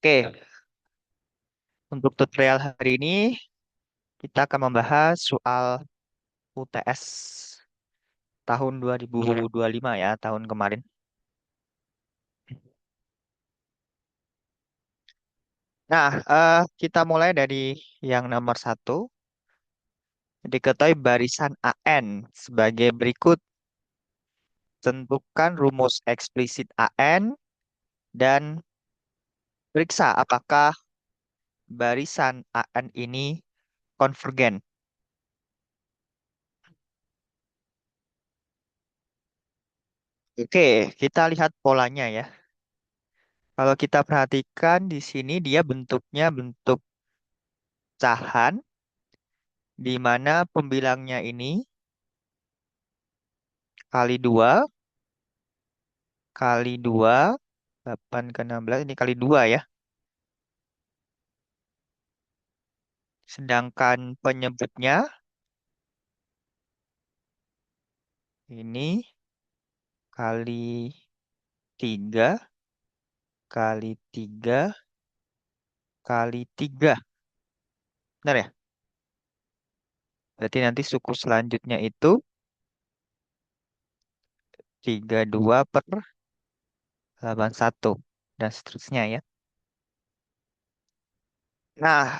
Oke, untuk tutorial hari ini kita akan membahas soal UTS tahun 2025 ya, tahun kemarin. Nah, kita mulai dari yang nomor satu. Diketahui barisan AN sebagai berikut. Tentukan rumus eksplisit AN dan periksa apakah barisan AN ini konvergen. Oke, kita lihat polanya ya. Kalau kita perhatikan di sini dia bentuknya bentuk pecahan di mana pembilangnya ini kali 2 kali 2 8 ke 16 ini kali 2 ya. Sedangkan penyebutnya ini kali 3 kali 3 kali 3. Benar ya? Berarti nanti suku selanjutnya itu 32/81 dan seterusnya ya. Nah,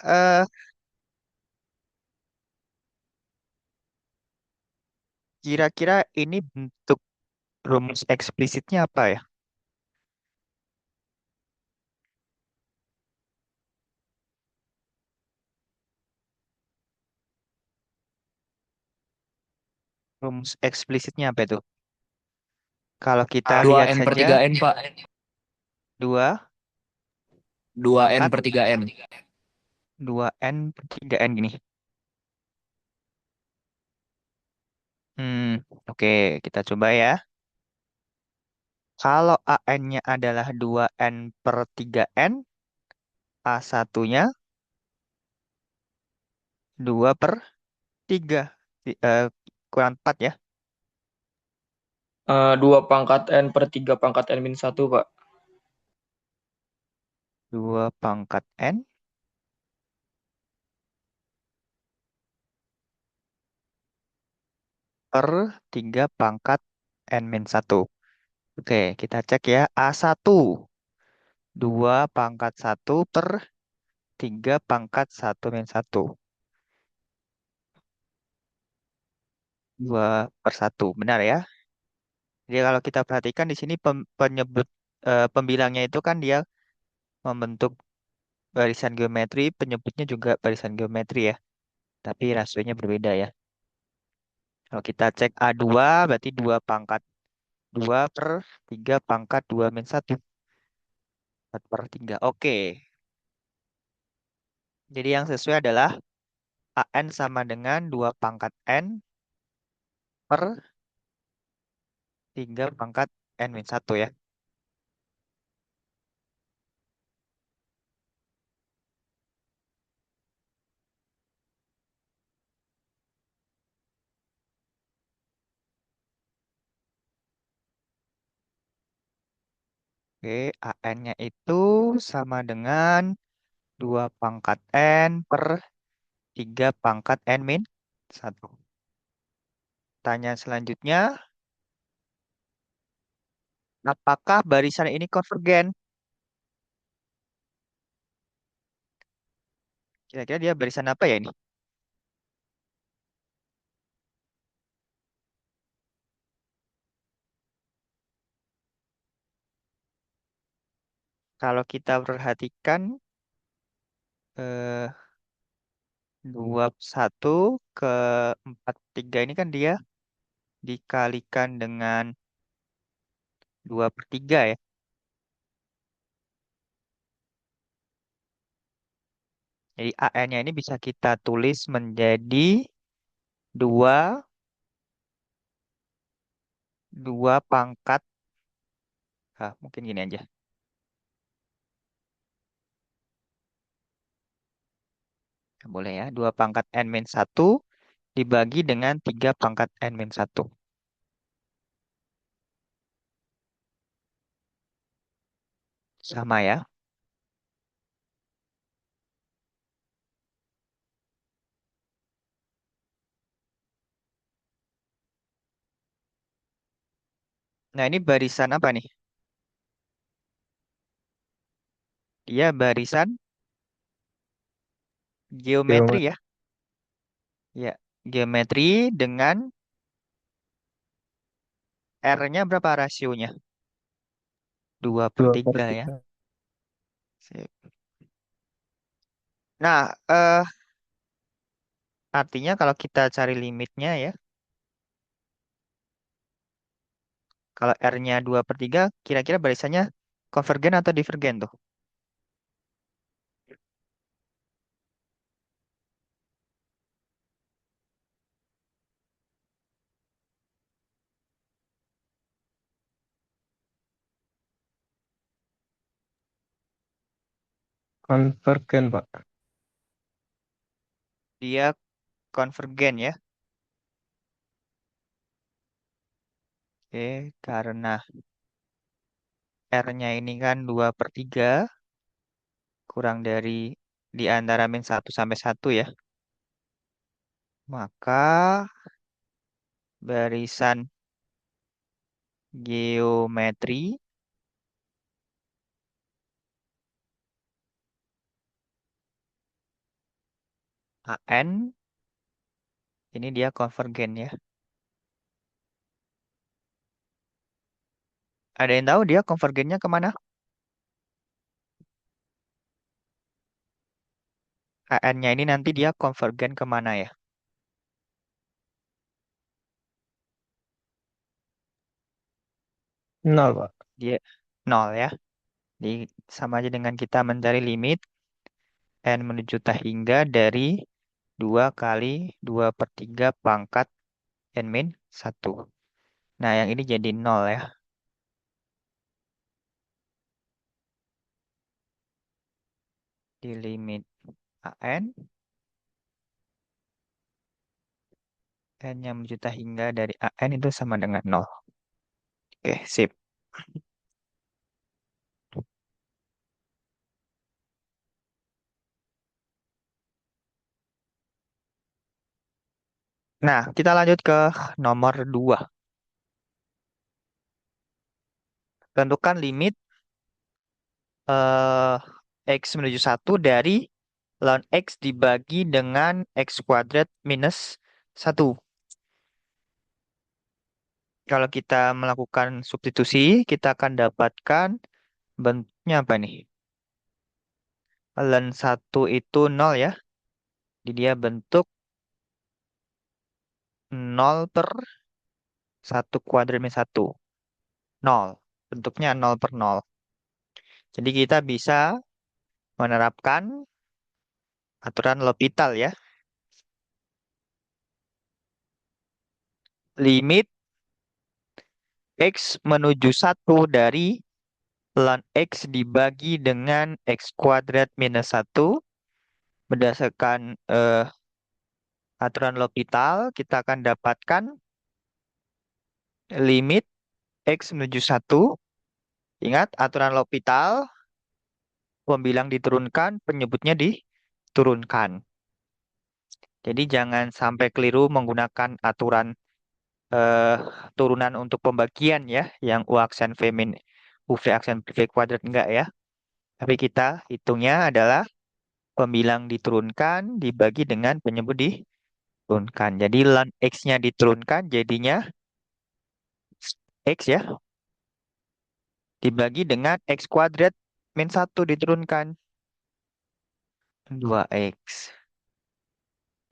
kira-kira ini bentuk rumus eksplisitnya apa ya? Rumus eksplisitnya apa itu? Kalau kita Dua lihat n per saja tiga n Pak. 2 Dua n pangkat per tiga n 2n/3n gini. Hmm, oke, kita coba ya. Kalau AN-nya adalah 2n/3n, A1-nya 2/3. Kurang 4 ya. 2 pangkat N per 3 pangkat N min 1, Pak. 2 pangkat N per 3 pangkat N-1. Oke, kita cek ya. A1. 2 pangkat 1/3 pangkat 1 min 1. 2/1. Benar ya? Jadi kalau kita perhatikan di sini penyebut pembilangnya itu kan dia membentuk barisan geometri, penyebutnya juga barisan geometri ya. Tapi rasionya berbeda ya. Kalau kita cek A2 berarti 2 pangkat 2/3 pangkat 2 min 1. 4/3. Oke. Jadi yang sesuai adalah AN sama dengan 2 pangkat N per 3 pangkat N-1 ya. Oke, AN-nya itu sama dengan 2 pangkat N per 3 pangkat N-1. Tanya selanjutnya, apakah barisan ini konvergen? Kira-kira dia barisan apa ya ini? Kalau kita perhatikan, eh, 21/43 ini kan dia dikalikan dengan 2/3 ya. Jadi AN-nya ini bisa kita tulis menjadi 2 2 pangkat, mungkin gini aja. Boleh ya, 2 pangkat N-1 dibagi dengan 3 pangkat N-1. Sama ya. Nah, ini barisan apa nih? Dia barisan geometri Geometri ya. Ya, geometri dengan R-nya berapa rasionya? 2/3 ya. 2/3. Sip. Nah, artinya kalau kita cari limitnya ya, kalau R-nya 2/3, kira-kira barisannya konvergen atau divergen tuh? Konvergen, Pak. Dia konvergen ya. Oke, karena R-nya ini kan 2/3, kurang dari di antara -1 sampai 1 ya. Maka barisan geometri AN ini dia konvergen ya. Ada yang tahu dia konvergennya kemana? AN-nya ini nanti dia konvergen kemana ya? Nol, Pak. Dia nol ya. Di, sama aja dengan kita mencari limit N menuju tak hingga dari 2 kali 2/3 pangkat N min 1. Nah, yang ini jadi nol ya. Di limit AN, N yang menuju tak hingga dari AN itu sama dengan nol. Oke, sip. Nah, kita lanjut ke nomor 2. Tentukan limit eh, X menuju 1 dari ln X dibagi dengan X kuadrat minus 1. Kalau kita melakukan substitusi, kita akan dapatkan bentuknya apa nih? Ln 1 itu 0 ya. Jadi dia bentuk 0/1 kuadrat min 1. 0. Bentuknya 0/0. Jadi kita bisa menerapkan aturan L'Hopital ya. Limit X menuju 1 dari ln X dibagi dengan X kuadrat minus 1. Berdasarkan aturan L'Hopital, kita akan dapatkan limit X menuju 1. Ingat, aturan L'Hopital, pembilang diturunkan, penyebutnya diturunkan. Jadi jangan sampai keliru menggunakan aturan eh, turunan untuk pembagian ya, yang U aksen V min UV aksen V kuadrat enggak ya. Tapi kita hitungnya adalah pembilang diturunkan dibagi dengan penyebut diturunkan. Jadi ln X-nya diturunkan jadinya X ya, dibagi dengan X kuadrat min 1 diturunkan 2X.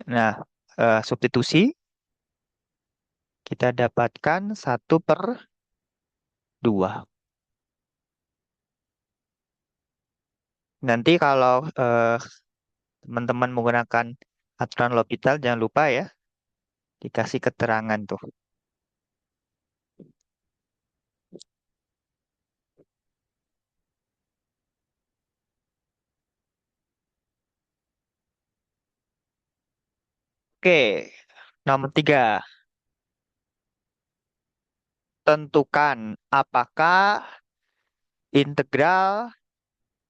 Nah, substitusi kita dapatkan 1/2. Nanti kalau teman-teman menggunakan aturan L'Hopital, jangan lupa ya, dikasih keterangan tuh. Oke, nomor 3. Tentukan apakah integral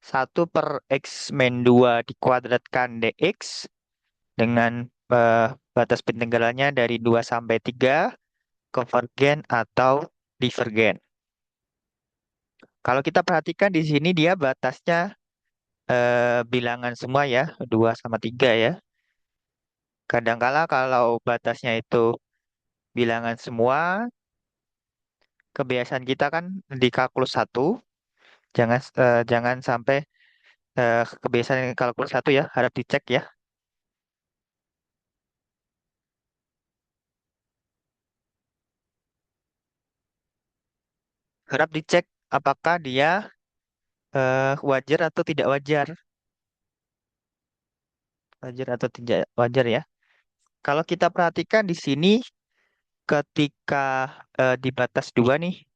1/(x-2) dikuadratkan dx dengan batas integralnya dari 2 sampai 3 konvergen atau divergen. Kalau kita perhatikan di sini dia batasnya bilangan semua ya, 2 sama 3 ya. Kadangkala kalau batasnya itu bilangan semua, kebiasaan kita kan di kalkulus 1, jangan sampai kebiasaan kalkulus 1 ya, harap dicek ya. Harap dicek apakah dia wajar atau tidak wajar. Wajar atau tidak wajar ya. Kalau kita perhatikan di sini ketika di batas 2 nih,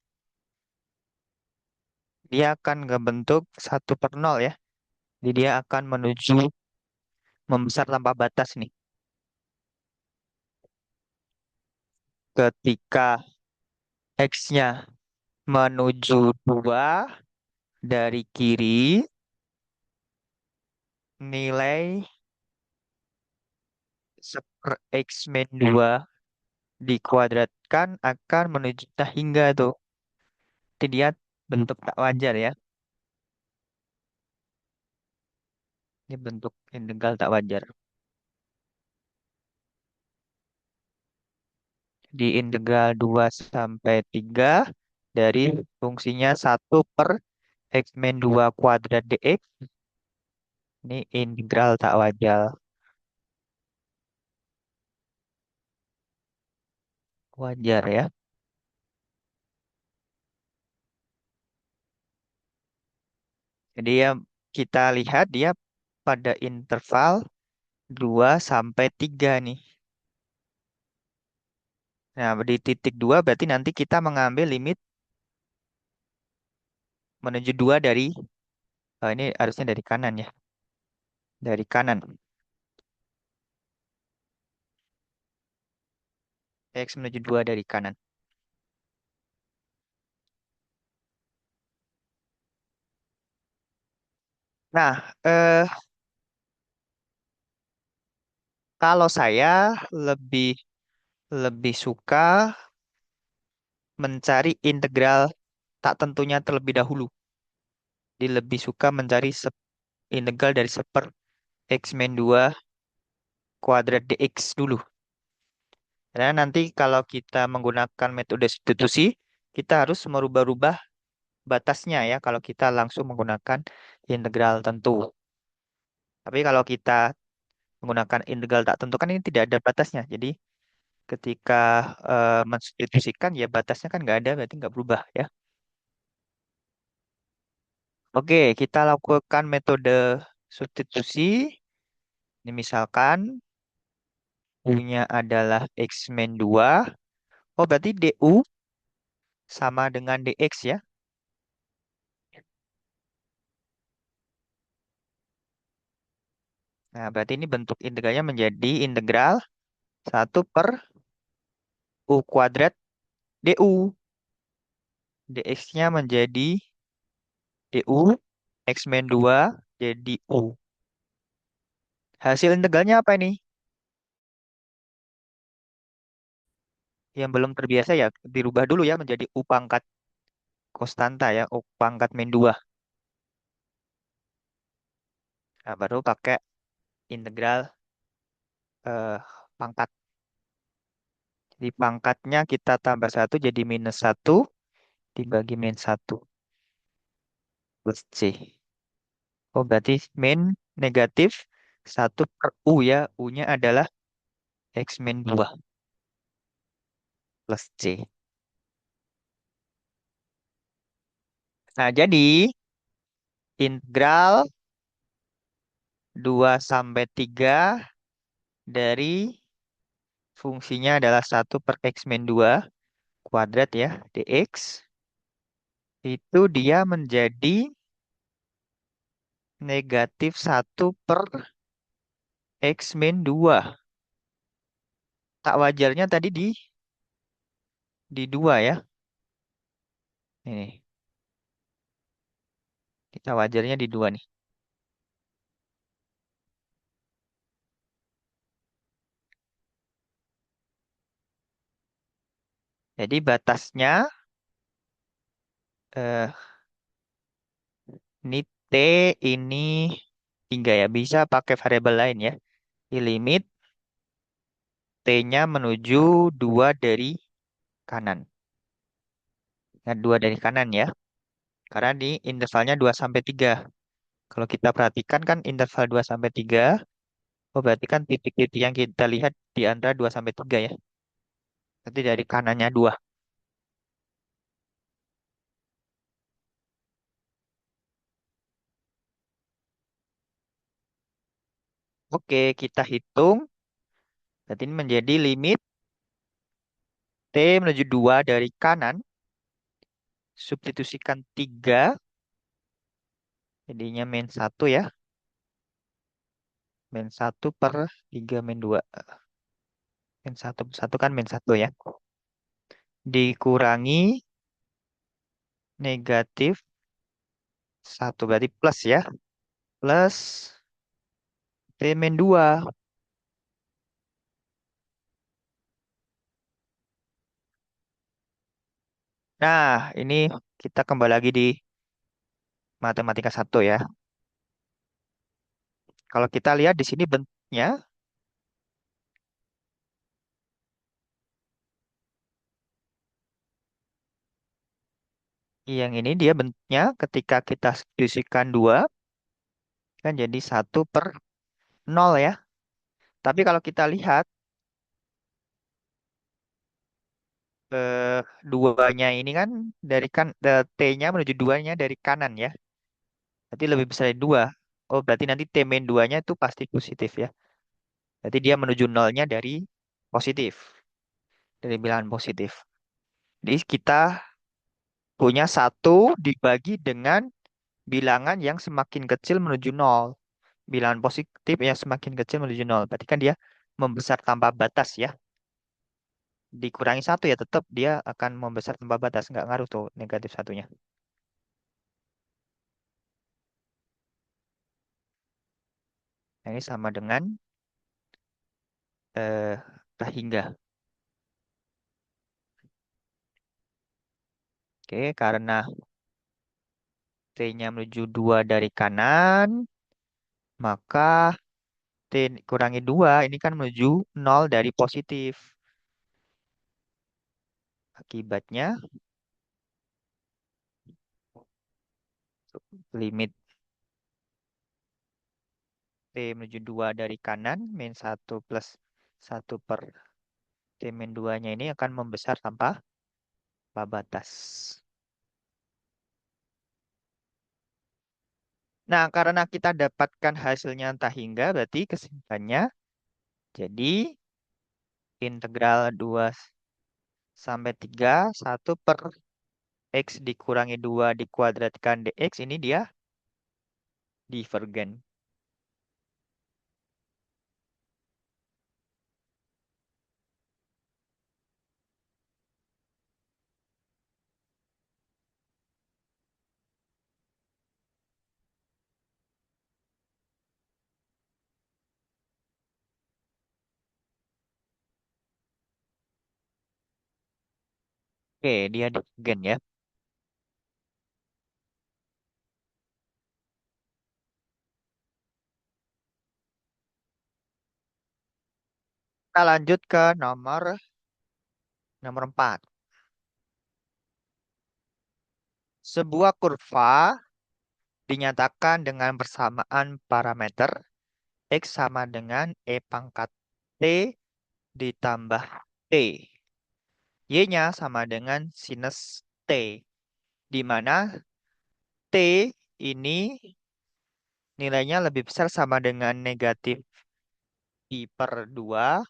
dia akan ngebentuk 1/0 ya. Jadi dia akan menuju membesar tanpa batas nih. Ketika X-nya menuju 2 dari kiri, nilai 1/X-2 dikuadratkan akan menuju hingga tuh. Jadi dia bentuk tak wajar ya. Ini bentuk integral tak wajar. Di integral 2 sampai 3 dari fungsinya 1/X-2 kuadrat dx. Ini integral tak wajar. Wajar ya. Jadi ya kita lihat dia pada interval 2 sampai 3 nih. Nah, di titik 2 berarti nanti kita mengambil limit menuju 2 dari, ini harusnya dari kanan ya. Dari kanan. X menuju 2 dari kanan. Nah, kalau saya lebih lebih suka mencari integral tak tentunya terlebih dahulu. Jadi lebih suka mencari integral dari 1/X-2 kuadrat dx dulu. Karena nanti kalau kita menggunakan metode substitusi, kita harus merubah-rubah batasnya ya kalau kita langsung menggunakan integral tentu. Tapi kalau kita menggunakan integral tak tentu kan ini tidak ada batasnya. Jadi ketika mensubstitusikan ya batasnya kan nggak ada, berarti nggak berubah ya. Oke, kita lakukan metode substitusi. Ini misalkan U-nya adalah X-2. Oh, berarti DU sama dengan DX ya. Nah, berarti ini bentuk integralnya menjadi integral 1/U kuadrat DU. DX-nya menjadi DU, X-2 jadi U. Hasil integralnya apa ini? Yang belum terbiasa ya, dirubah dulu ya menjadi U pangkat konstanta ya, U pangkat min 2. Nah, baru pakai integral eh, pangkat. Di pangkatnya kita tambah 1 jadi -1 dibagi -1 plus C. Oh, berarti min negatif 1/U ya. U-nya adalah X-2 plus C. Nah, jadi integral 2 sampai 3 dari fungsinya adalah 1/X-2 kuadrat ya, dx. Itu dia menjadi negatif 1/X-2. Tak wajarnya tadi di 2 ya. Ini, kita wajarnya di 2 nih. Jadi batasnya eh, Ini T ini 3 ya. Bisa pakai variabel lain ya. Di limit T-nya menuju 2 dari kanan. Nah, 2 dari kanan ya. Karena di intervalnya 2 sampai 3. Kalau kita perhatikan kan interval 2 sampai 3. Oh, berarti kan titik-titik yang kita lihat di antara 2 sampai 3 ya. Berarti dari kanannya 2. Oke, kita hitung. Berarti ini menjadi limit T menuju 2 dari kanan. Substitusikan 3. Jadinya min 1 ya. Min 1 per 3 min 2. Min 1 per 1 kan min 1 ya. Dikurangi negatif 1. Berarti plus ya. Plus T min 2. Nah, ini kita kembali lagi di matematika 1 ya. Kalau kita lihat di sini bentuknya, yang ini dia bentuknya ketika kita substitusikan 2, kan jadi 1/0 ya. Tapi kalau kita lihat, eh, duanya ini kan dari kan T-nya menuju 2-nya dari kanan ya. Berarti lebih besar dari 2. Oh, berarti nanti T min 2-nya itu pasti positif ya. Berarti dia menuju nolnya dari positif. Dari bilangan positif. Jadi kita punya 1 dibagi dengan bilangan yang semakin kecil menuju nol. Bilangan positif yang semakin kecil menuju nol. Berarti kan dia membesar tanpa batas ya. Dikurangi 1 ya tetap dia akan membesar tanpa batas. Nggak ngaruh tuh negatif satunya. Nah, ini sama dengan tak hingga. Oke, karena T-nya menuju 2 dari kanan, maka T kurangi 2 ini kan menuju nol dari positif. Akibatnya limit T menuju 2 dari kanan, min 1 plus 1 per T min 2-nya ini akan membesar tanpa batas. Nah, karena kita dapatkan hasilnya entah hingga, berarti kesimpulannya jadi integral 2 sampai 3, 1 per X dikurangi 2 dikuadratkan dx ini dia divergen. Oke, dia divergen ya. Kita lanjut ke nomor 4. Sebuah kurva dinyatakan dengan persamaan parameter X sama dengan E pangkat T ditambah T. Y-nya sama dengan sinus T. Di mana T ini nilainya lebih besar sama dengan negatif pi per 2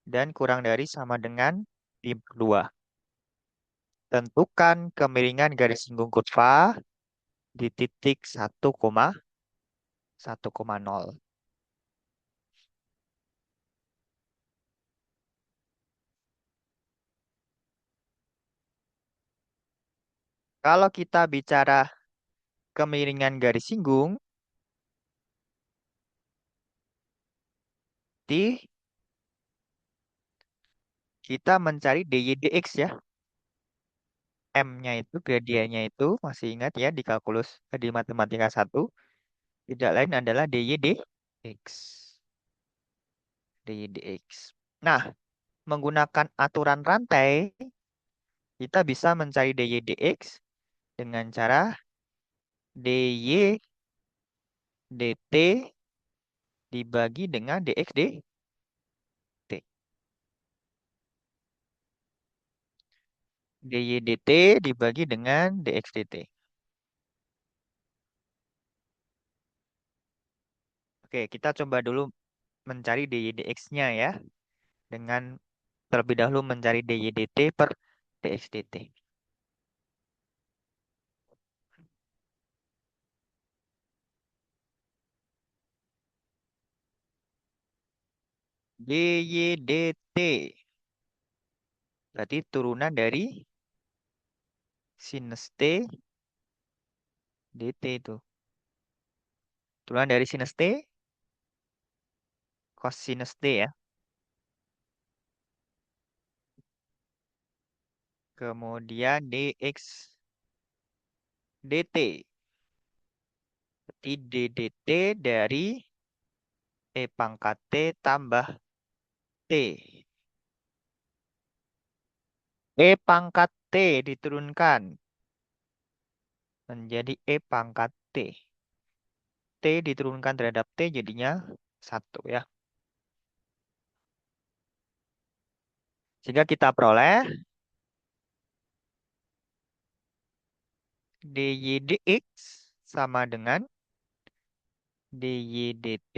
dan kurang dari sama dengan pi per 2. Tentukan kemiringan garis singgung kurva di titik 1,1,0. Kalau kita bicara kemiringan garis singgung, di kita mencari dy dx ya. M-nya itu, gradiennya itu, masih ingat ya di kalkulus, di matematika 1, tidak lain adalah dy dx. dy dx. Nah, menggunakan aturan rantai, kita bisa mencari dy dx dengan cara dy dt dibagi dengan dx dt. dy dt dibagi dengan dx dt. Oke, kita coba dulu mencari dy dx-nya ya. Dengan terlebih dahulu mencari dy dt per dx dt. dy dt. Berarti turunan dari sinus t dt itu. Turunan dari sinus t cosinus t ya. Kemudian dx dt. Berarti d dt dari e pangkat t tambah t. E pangkat t diturunkan menjadi e pangkat t. T diturunkan terhadap t jadinya 1 ya. Sehingga kita peroleh dy dx sama dengan dy dt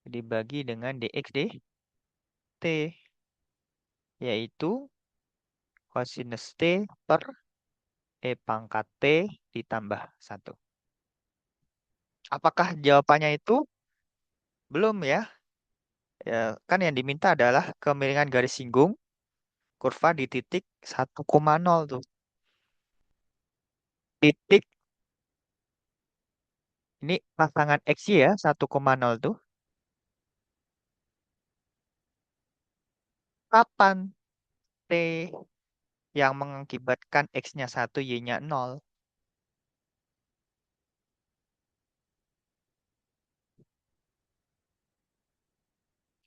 dibagi dengan dx dt, yaitu cosinus t per e pangkat t ditambah 1. Apakah jawabannya itu? Belum ya. Ya, kan yang diminta adalah kemiringan garis singgung kurva di titik 1,0 tuh. Titik ini pasangan X-Y ya, 1,0 tuh. Kapan T yang mengakibatkan X-nya 1, Y-nya 0?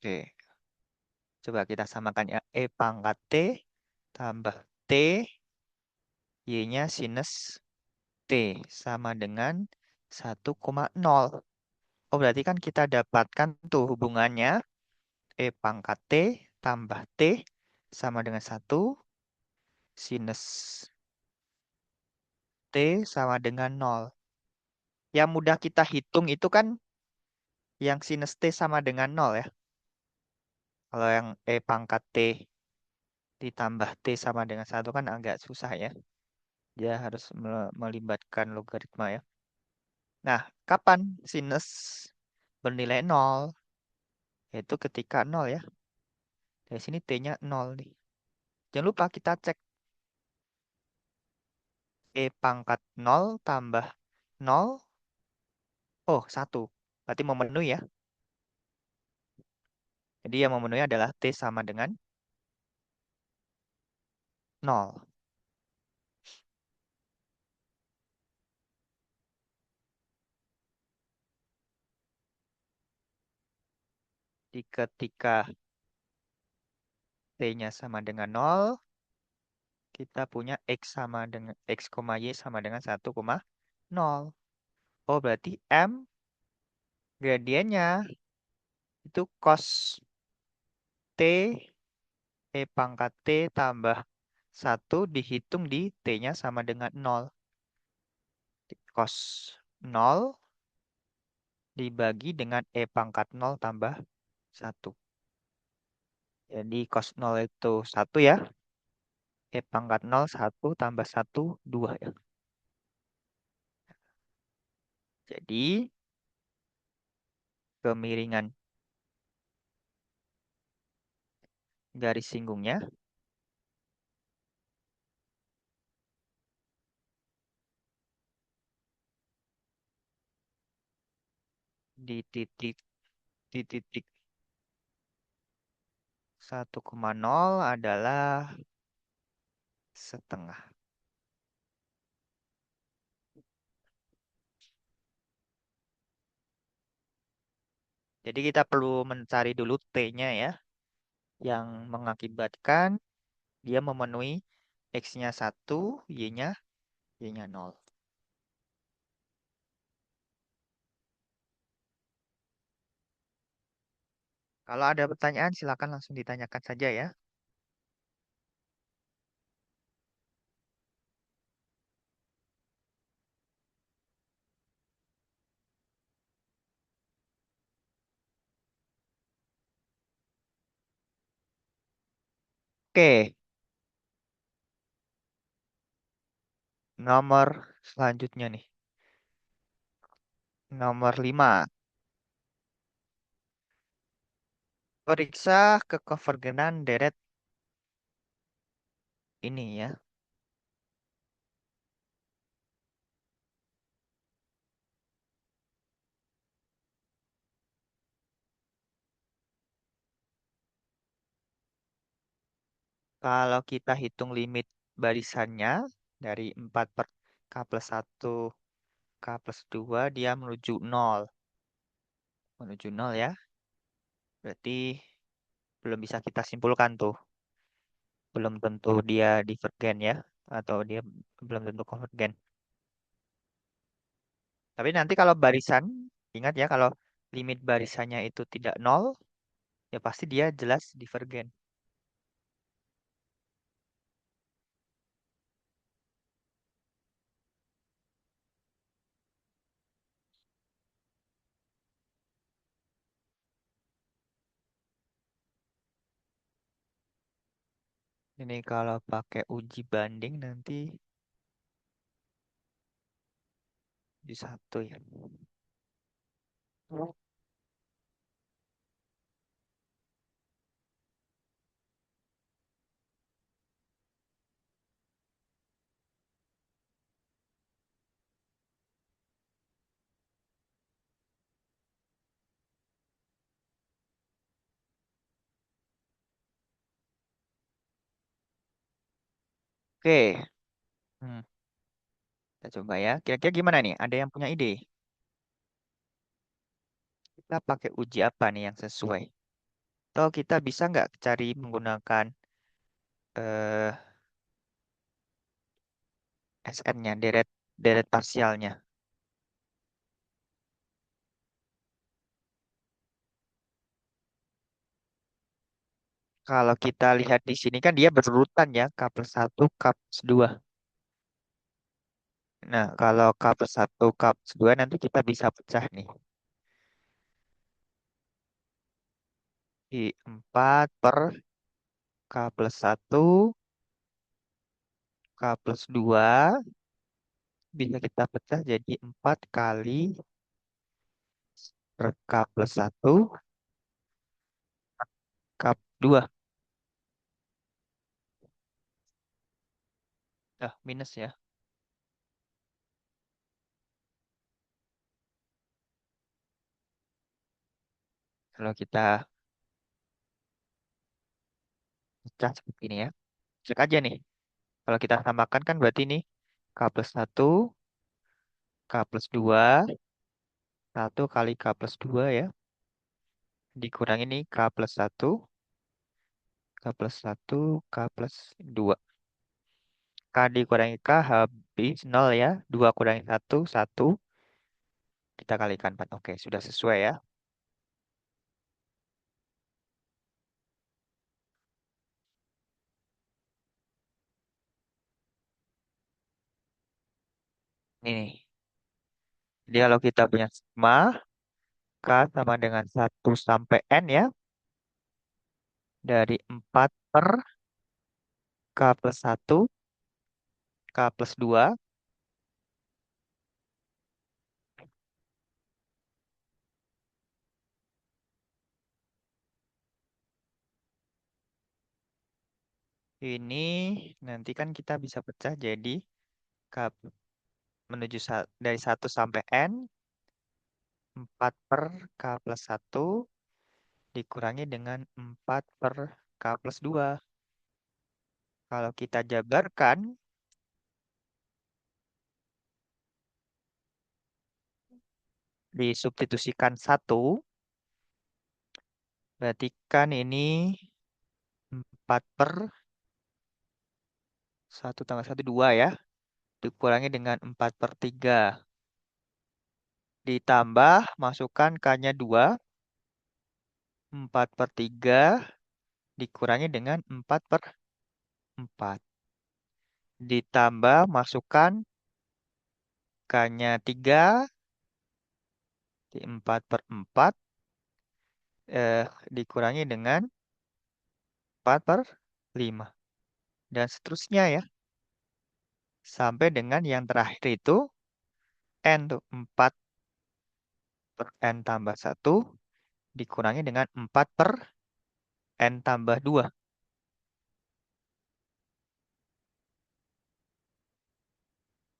Oke, coba kita samakan ya. E pangkat T tambah T, Y-nya sinus T sama dengan 1,0. Oh, berarti kan kita dapatkan tuh hubungannya E pangkat T tambah T sama dengan 1, sinus T sama dengan 0. Yang mudah kita hitung itu kan yang sinus T sama dengan 0 ya. Kalau yang E pangkat T ditambah T sama dengan 1 kan agak susah ya. Dia harus melibatkan logaritma ya. Nah, kapan sinus bernilai 0? Yaitu ketika 0 ya. Dari sini T-nya 0 nih. Jangan lupa kita cek E pangkat 0 tambah 0. Oh, 1. Berarti memenuhi ya. Jadi yang memenuhi adalah T sama dengan 0. Jadi ketika T-nya sama dengan 0, kita punya X sama dengan X, Y sama dengan 1,0. Oh, berarti M gradiennya itu cos T E pangkat T tambah 1 dihitung di T-nya sama dengan 0. Cos 0 dibagi dengan E pangkat 0 tambah 1. Jadi cos 0 itu 1 ya. E pangkat 0, 1 tambah 1, 2 ya. Jadi kemiringan garis singgungnya di titik 1,0 adalah setengah. Jadi kita perlu mencari dulu T-nya ya, yang mengakibatkan dia memenuhi X-nya 1, Y-nya 0. Kalau ada pertanyaan, silakan langsung ditanyakan saja ya. Oke, nomor selanjutnya nih. Nomor 5. Periksa kekonvergenan deret ini ya. Kalau kita hitung limit barisannya dari 4 per K plus 1, K plus 2, dia menuju 0. Menuju 0 ya. Berarti belum bisa kita simpulkan tuh. Belum tentu dia divergen ya. Atau dia belum tentu konvergen. Tapi nanti kalau barisan, ingat ya kalau limit barisannya itu tidak 0, ya pasti dia jelas divergen. Ini kalau pakai uji banding nanti di satu ya. Oke, hmm, kita coba ya. Kira-kira gimana nih? Ada yang punya ide? Kita pakai uji apa nih yang sesuai? Atau kita bisa nggak cari menggunakan eh, SN-nya, deret deret parsialnya? Kalau kita lihat di sini kan dia berurutan ya, K plus 1, K plus 2. Nah, kalau K plus 1, K plus 2 nanti kita bisa pecah nih. Di 4 per K plus 1, K plus 2 bisa kita pecah jadi 4 kali per K plus 1, K plus 2. Ah, minus ya. Kalau kita pecah seperti ini ya. Cek aja nih. Kalau kita tambahkan kan berarti ini K plus 1, K plus 2, 1 kali K plus 2 ya. Dikurangi nih K plus 1, K plus 1, K plus 2. K dikurangi K habis 0 ya. 2 kurangi 1, 1. Kita kalikan 4. Oke, sudah sesuai ya. Ini nih. Jadi kalau kita punya sigma, K sama dengan 1 sampai N ya. Dari 4 per K plus 1, K plus 2. Ini nanti kan kita bisa pecah jadi K menuju dari 1 sampai N, 4 per K plus 1 dikurangi dengan 4 per K plus 2. Kalau kita jabarkan, disubstitusikan 1, berarti kan ini 4 per 1 tambah 1, 2 ya. Dikurangi dengan 4 per 3. Ditambah, masukkan K-nya 2. 4 per 3 dikurangi dengan 4 per 4. Ditambah, masukkan K-nya 3. 4 per 4 dikurangi dengan 4 per 5. Dan seterusnya ya. Sampai dengan yang terakhir itu N tuh. 4 per N tambah 1 dikurangi dengan 4 per N tambah 2.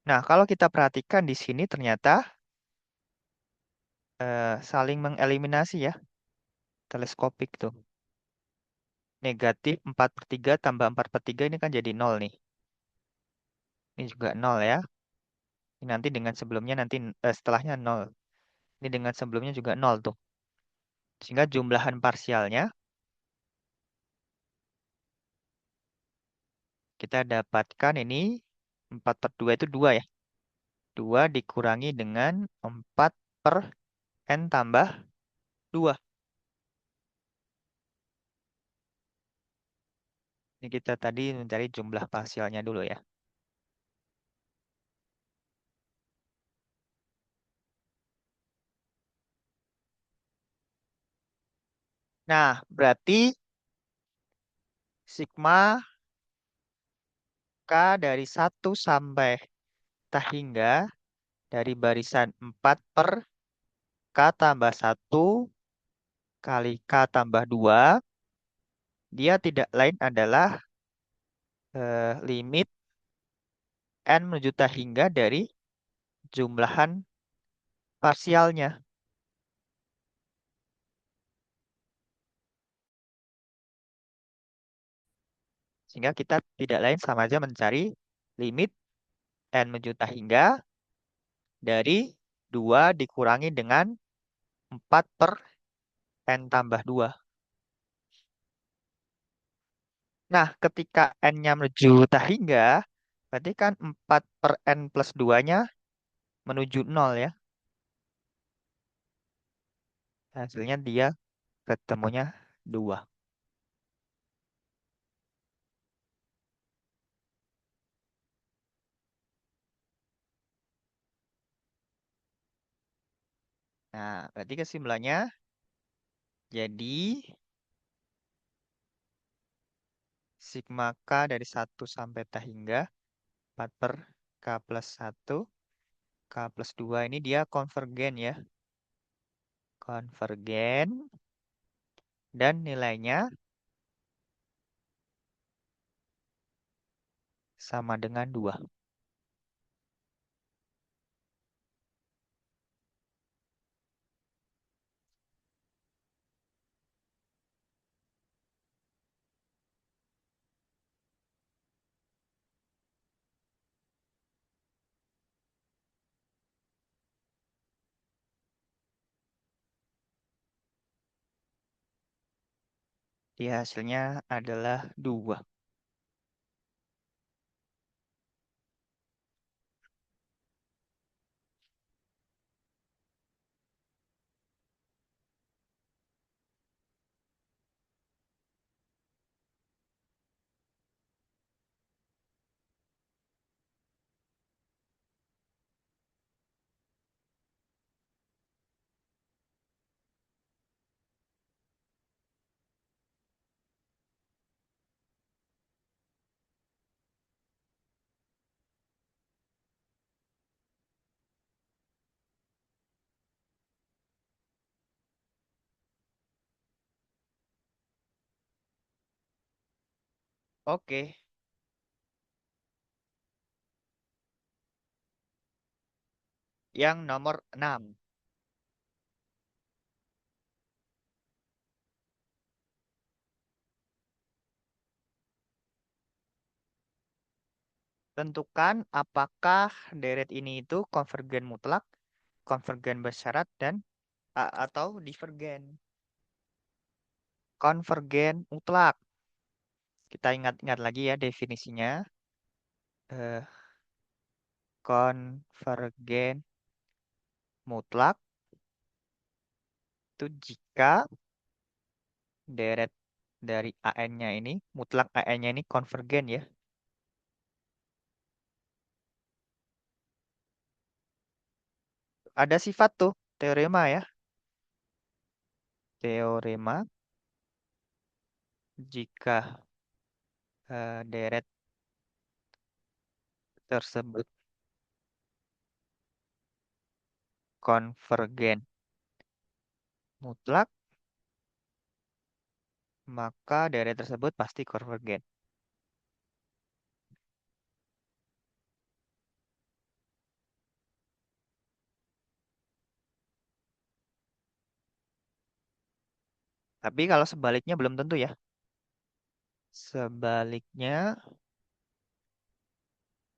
Nah, kalau kita perhatikan di sini ternyata saling mengeliminasi ya. Teleskopik tuh. Negatif 4 per 3 tambah 4 per 3 ini kan jadi 0 nih. Ini juga 0 ya. Ini nanti dengan sebelumnya nanti setelahnya 0. Ini dengan sebelumnya juga 0 tuh. Sehingga jumlahan parsialnya kita dapatkan ini 4 per 2 itu 2 ya. 2 dikurangi dengan 4 per N tambah 2. Ini kita tadi mencari jumlah parsialnya dulu ya. Nah, berarti sigma K dari 1 sampai tak hingga dari barisan 4 per K tambah 1 kali K tambah 2, dia tidak lain adalah limit N menuju tak hingga dari jumlahan parsialnya. Sehingga kita tidak lain sama aja mencari limit N menuju tak hingga dari 2 dikurangi dengan 4 per N tambah 2. Nah, ketika N-nya menuju tak hingga, berarti kan 4 per N plus 2-nya menuju 0 ya. Hasilnya dia ketemunya 2. Nah, berarti kesimpulannya jadi sigma K dari 1 sampai tak hingga 4 per K plus 1, K plus 2 ini dia konvergen ya. Konvergen dan nilainya sama dengan 2. Di hasilnya adalah 2. Oke, yang nomor 6. Tentukan apakah deret ini itu konvergen mutlak, konvergen bersyarat, dan atau divergen. Konvergen mutlak. Kita ingat-ingat lagi ya definisinya. Eh, konvergen mutlak itu jika deret dari AN-nya ini, mutlak AN-nya ini konvergen ya. Ada sifat tuh, teorema ya. Teorema jika deret tersebut konvergen mutlak, maka deret tersebut pasti konvergen. Tapi kalau sebaliknya belum tentu ya. Sebaliknya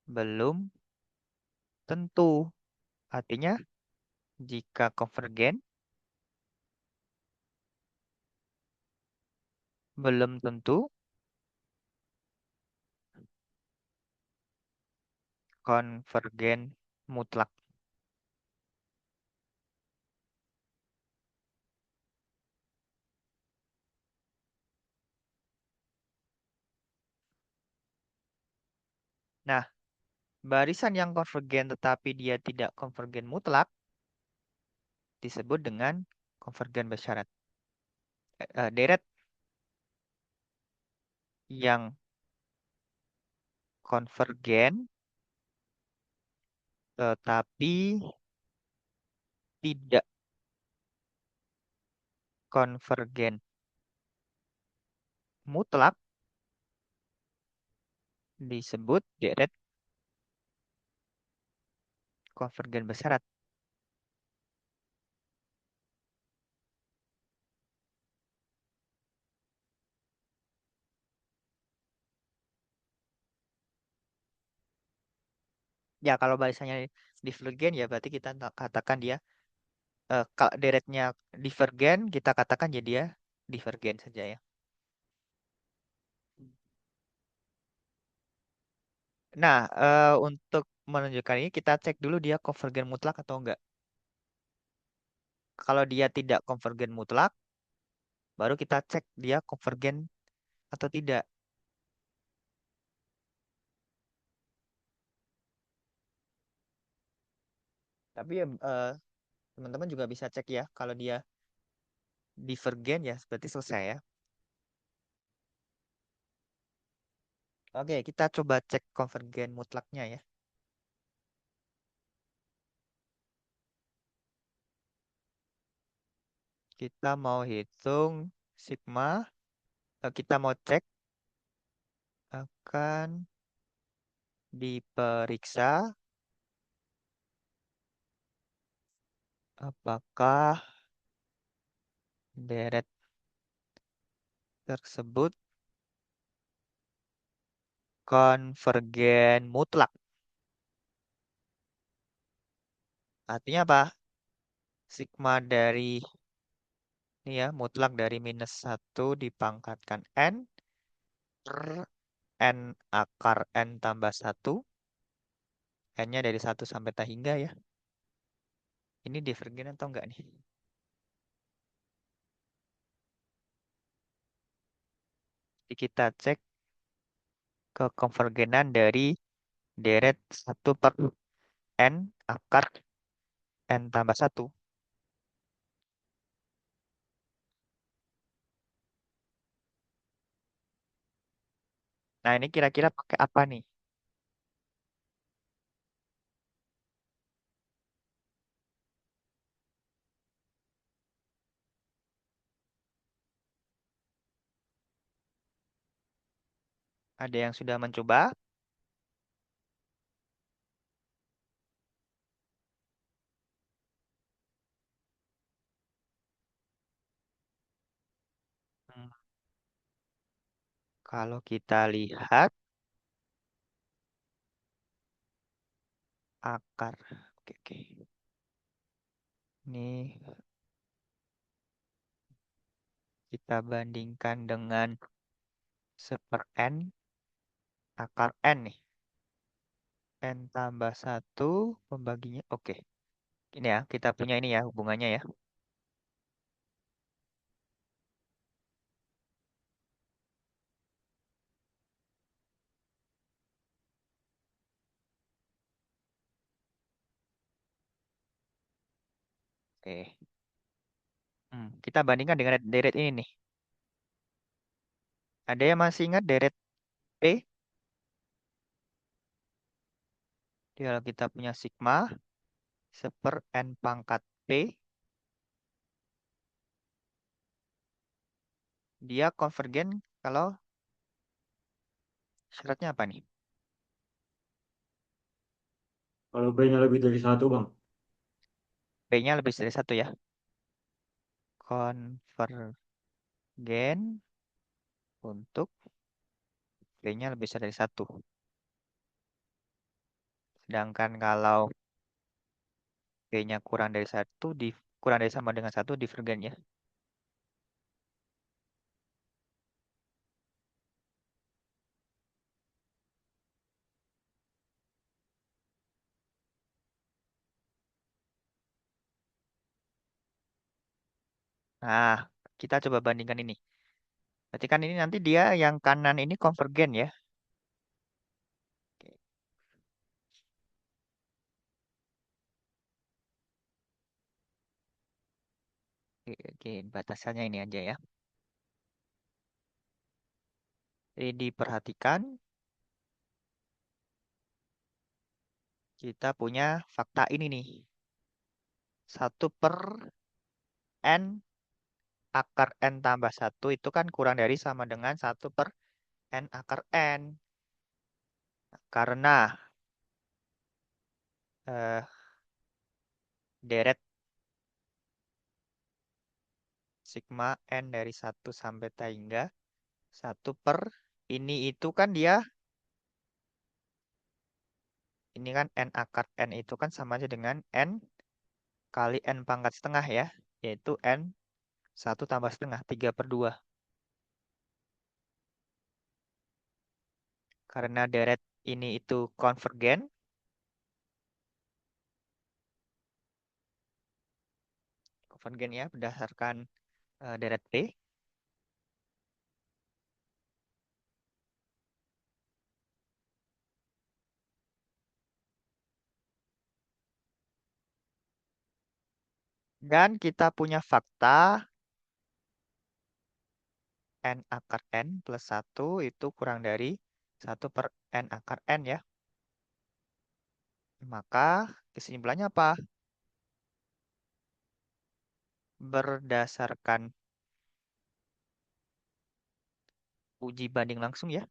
belum tentu. Artinya jika konvergen belum tentu konvergen mutlak. Nah, barisan yang konvergen tetapi dia tidak konvergen mutlak disebut dengan konvergen bersyarat. Deret yang konvergen tetapi tidak konvergen mutlak disebut deret konvergen bersyarat. Ya, kalau barisannya divergen ya berarti kita katakan dia kalau deretnya divergen kita katakan ya dia divergen saja ya. Nah, untuk menunjukkan ini kita cek dulu dia konvergen mutlak atau enggak. Kalau dia tidak konvergen mutlak, baru kita cek dia konvergen atau tidak. Tapi ya, teman-teman juga bisa cek ya kalau dia divergen ya berarti selesai ya. Oke, kita coba cek konvergen mutlaknya ya. Kita mau hitung sigma, kita mau cek akan diperiksa apakah deret tersebut konvergen mutlak. Artinya apa? Sigma dari ini ya, mutlak dari -1 dipangkatkan N per N akar N tambah 1. N-nya dari 1 sampai tak hingga ya. Ini divergen atau enggak nih? Jadi kita cek kekonvergenan dari deret 1 per N akar N tambah 1. Nah, ini kira-kira pakai apa nih? Ada yang sudah mencoba? Hmm, Kalau kita lihat akar. Oke, oke. Ini kita bandingkan dengan 1/n akar n nih. N tambah 1 pembaginya. Oke. Ini ya, kita punya ini ya hubungannya ya. Oke. Kita bandingkan dengan deret ini nih. Ada yang masih ingat deret P? Jadi kalau kita punya sigma 1/n pangkat P, dia konvergen kalau syaratnya apa nih? Kalau B-nya lebih dari satu, Bang. P-nya lebih dari 1 ya. Konvergen untuk P-nya lebih dari 1. Sedangkan kalau P-nya kurang dari 1, kurang dari sama dengan 1 divergen ya. Nah, kita coba bandingkan ini. Berarti kan ini nanti dia yang kanan ini konvergen ya. Oke, oke, oke. Batasannya ini aja ya. Jadi diperhatikan kita punya fakta ini nih. 1/n akar n tambah 1 itu kan kurang dari sama dengan 1/n akar n. Karena eh, deret sigma n dari 1 sampai hingga 1 per ini itu kan dia, ini kan n akar n itu kan sama aja dengan n kali n pangkat setengah ya. Yaitu n 1 tambah setengah, 3/2. Karena deret ini itu konvergen, konvergen ya berdasarkan deret P. Dan kita punya fakta n akar n plus 1 itu kurang dari 1/n akar n ya. Maka kesimpulannya apa? Berdasarkan uji banding langsung ya.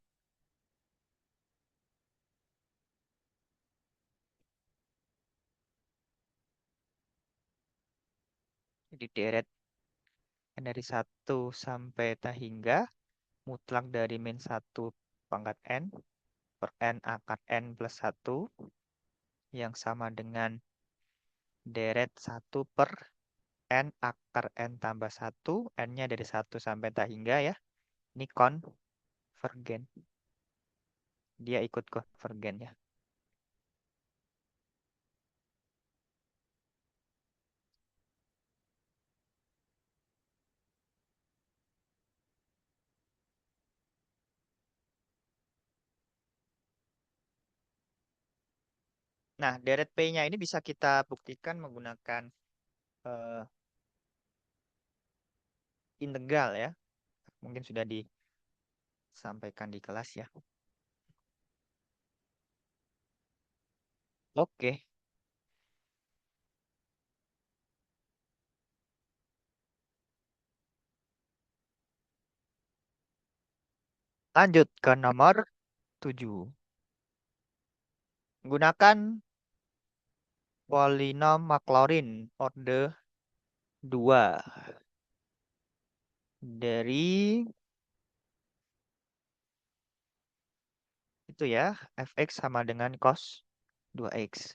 Jadi deret n dari 1 sampai hingga mutlak dari min 1 pangkat n per n akar n plus 1 yang sama dengan deret 1/n akar n tambah 1, n-nya dari 1 sampai hingga ya. Ini konvergen. Dia ikut konvergen ya. Nah, deret P-nya ini bisa kita buktikan menggunakan eh, integral ya. Mungkin sudah disampaikan di kelas ya. Oke, lanjut ke nomor 7. Gunakan polinom Maclaurin orde 2 dari itu ya, fx sama dengan cos 2x.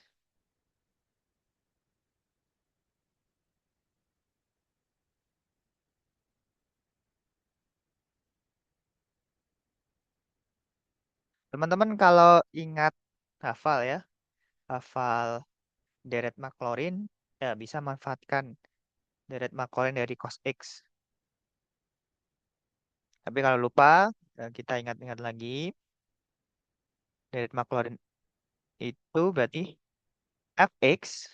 Teman-teman kalau ingat hafal ya, hafal deret Maclaurin, ya bisa manfaatkan deret Maclaurin dari cos X. Tapi kalau lupa, kita ingat-ingat lagi, deret Maclaurin itu berarti fx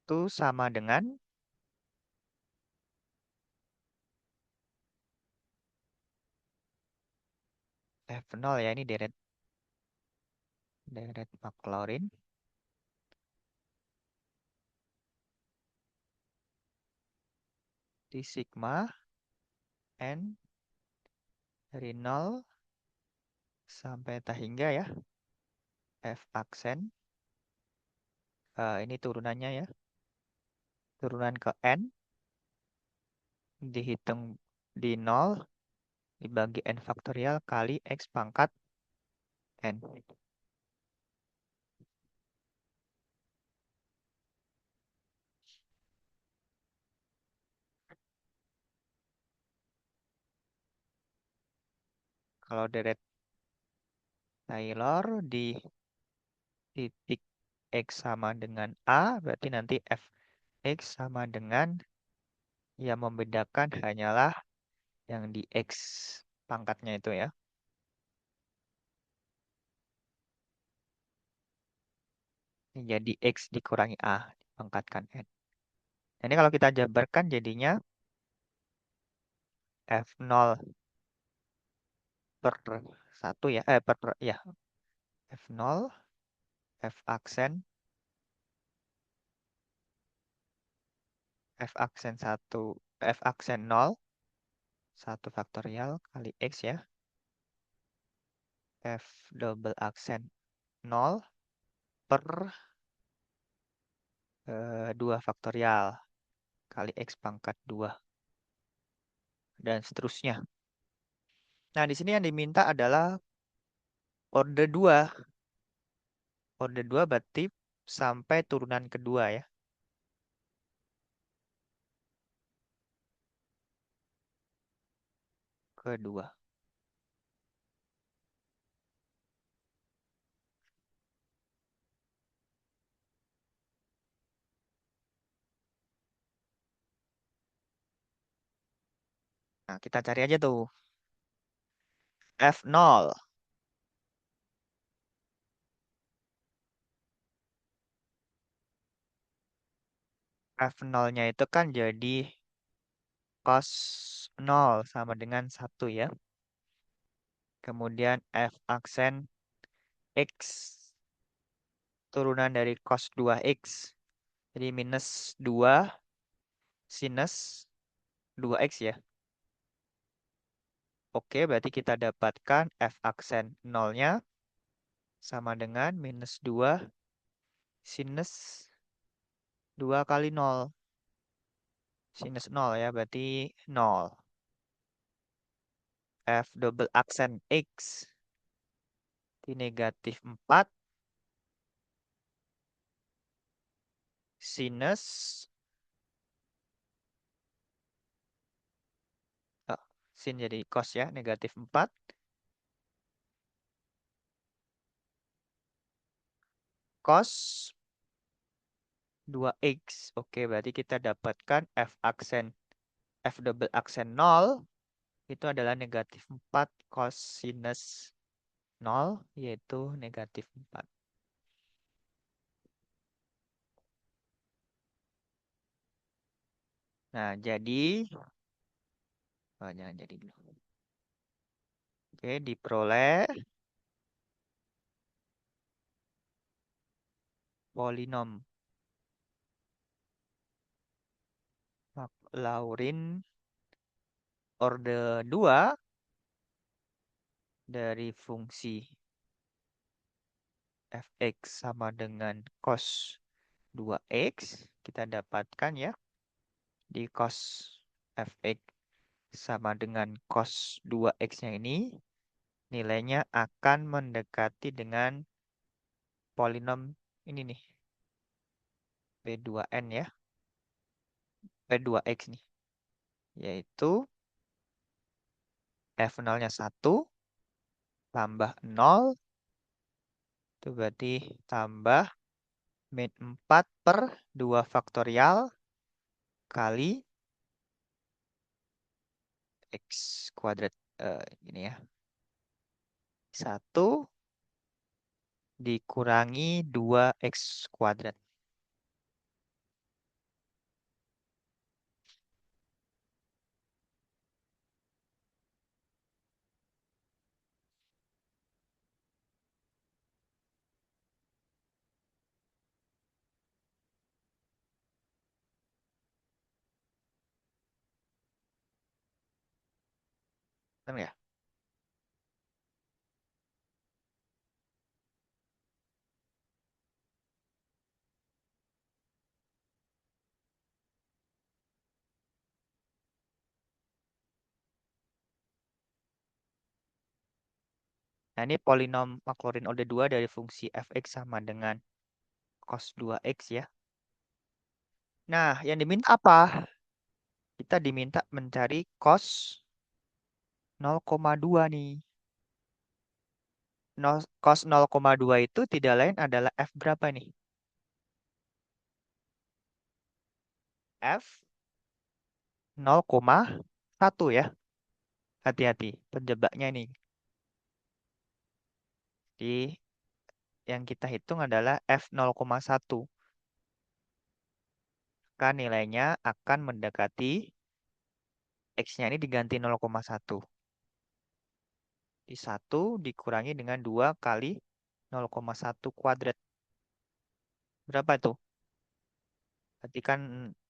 itu sama dengan F0 ya, ini deret Maclaurin di sigma n dari 0 sampai tak hingga ya, F aksen. Ini turunannya ya, turunan ke n dihitung di 0 dibagi n faktorial kali x pangkat n. Kalau deret Taylor di titik x sama dengan a, berarti nanti fx sama dengan, yang membedakan hanyalah yang di x pangkatnya itu ya. Ini jadi x dikurangi a, dipangkatkan n. Jadi kalau kita jabarkan jadinya f0 per 1 ya, ya, f0, f aksen, f aksen 1, f aksen 0, 1 faktorial kali x ya, f double aksen 0 per 2 faktorial kali x pangkat 2 dan seterusnya. Nah, di sini yang diminta adalah orde 2. Orde 2 berarti sampai turunan kedua ya. Kedua. Nah, kita cari aja tuh. F0. F0-nya itu kan jadi cos 0 sama dengan 1 ya. Kemudian F aksen X turunan dari cos 2X. Jadi minus 2 sinus 2X ya. Oke, berarti kita dapatkan F aksen 0-nya sama dengan minus 2 sinus 2 kali 0. Sinus 0 ya, berarti 0. F double aksen X di negatif 4 sinus sin jadi cos ya, negatif 4 cos 2x. Oke, berarti kita dapatkan F double aksen 0 itu adalah negatif 4 cosinus 0, yaitu negatif 4. Nah, jadi, jangan jadi dulu. Oke, diperoleh polinom Maclaurin orde 2 dari fungsi fx sama dengan cos 2x. Kita dapatkan ya, di cos fx sama dengan cos 2x-nya ini, nilainya akan mendekati dengan polinom ini nih, P2N ya, P2X nih, yaitu F0-nya 1, tambah 0. Itu berarti tambah min 4 per 2 faktorial kali X kuadrat. Ini ya. 1 dikurangi 2X kuadrat. Benar ya? Nah, ini polinom maklorin OD2 dari fungsi fx sama dengan cos 2x ya. Nah, yang diminta apa? Kita diminta mencari cos 0,2 nih. Cos 0,2 itu tidak lain adalah F berapa nih? F 0,1 ya. Hati-hati, penjebaknya nih. Jadi yang kita hitung adalah F 0,1. Maka nilainya akan mendekati X-nya ini diganti 0,1. Di 1 dikurangi dengan 2 kali 0,1 kuadrat. Berapa itu? Berarti kan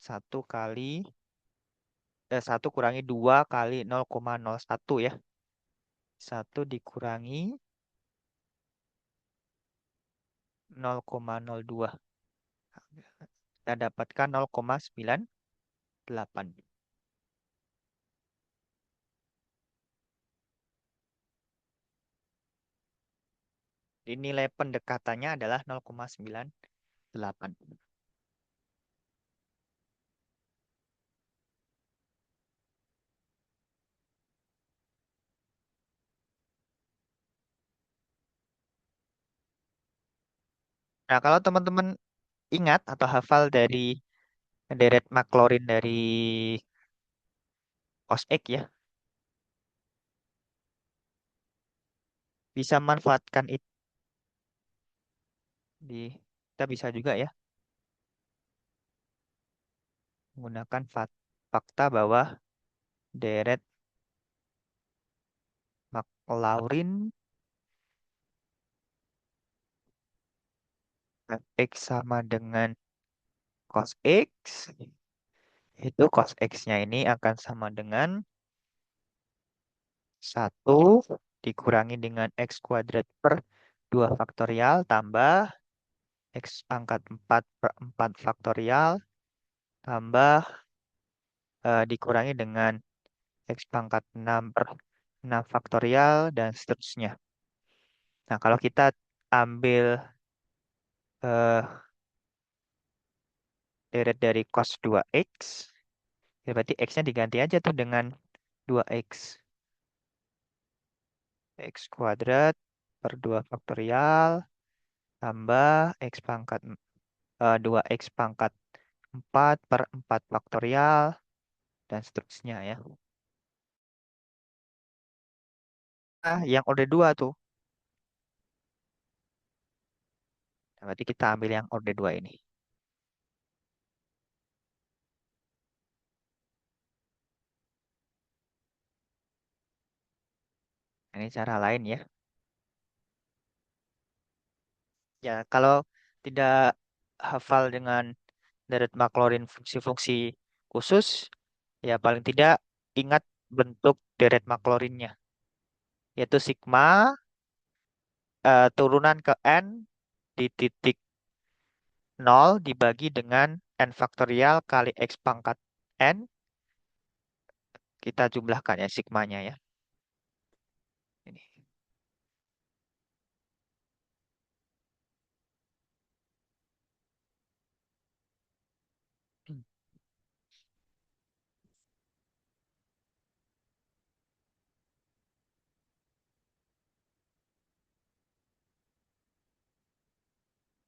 1 kali 1 kurangi 2 kali 0,01 ya. 1 dikurangi 0,02. Kita dapatkan 0,98. Jadi nilai pendekatannya adalah 0,98. Nah, kalau teman-teman ingat atau hafal dari deret maklorin dari cos X ya, bisa manfaatkan itu kita bisa juga ya menggunakan fakta bahwa deret maklorin X sama dengan cos X, itu cos X-nya ini akan sama dengan 1 dikurangi dengan X kuadrat per 2 faktorial tambah X pangkat 4 per 4 faktorial tambah dikurangi dengan X pangkat 6 per 6 faktorial dan seterusnya. Nah, kalau kita ambil eh, deret dari cos 2X, ya berarti X-nya diganti aja tuh dengan 2X. X kuadrat per 2 faktorial tambah X pangkat 2X pangkat 4 per 4 faktorial dan seterusnya ya. Nah, yang order 2 tuh. Nah, berarti kita ambil yang order 2 ini. Ini cara lain ya. Ya, kalau tidak hafal dengan deret maklorin fungsi-fungsi khusus, ya paling tidak ingat bentuk deret maklorinnya, yaitu sigma turunan ke n di titik 0 dibagi dengan n faktorial kali x pangkat n, kita jumlahkan ya sigmanya ya. Ini.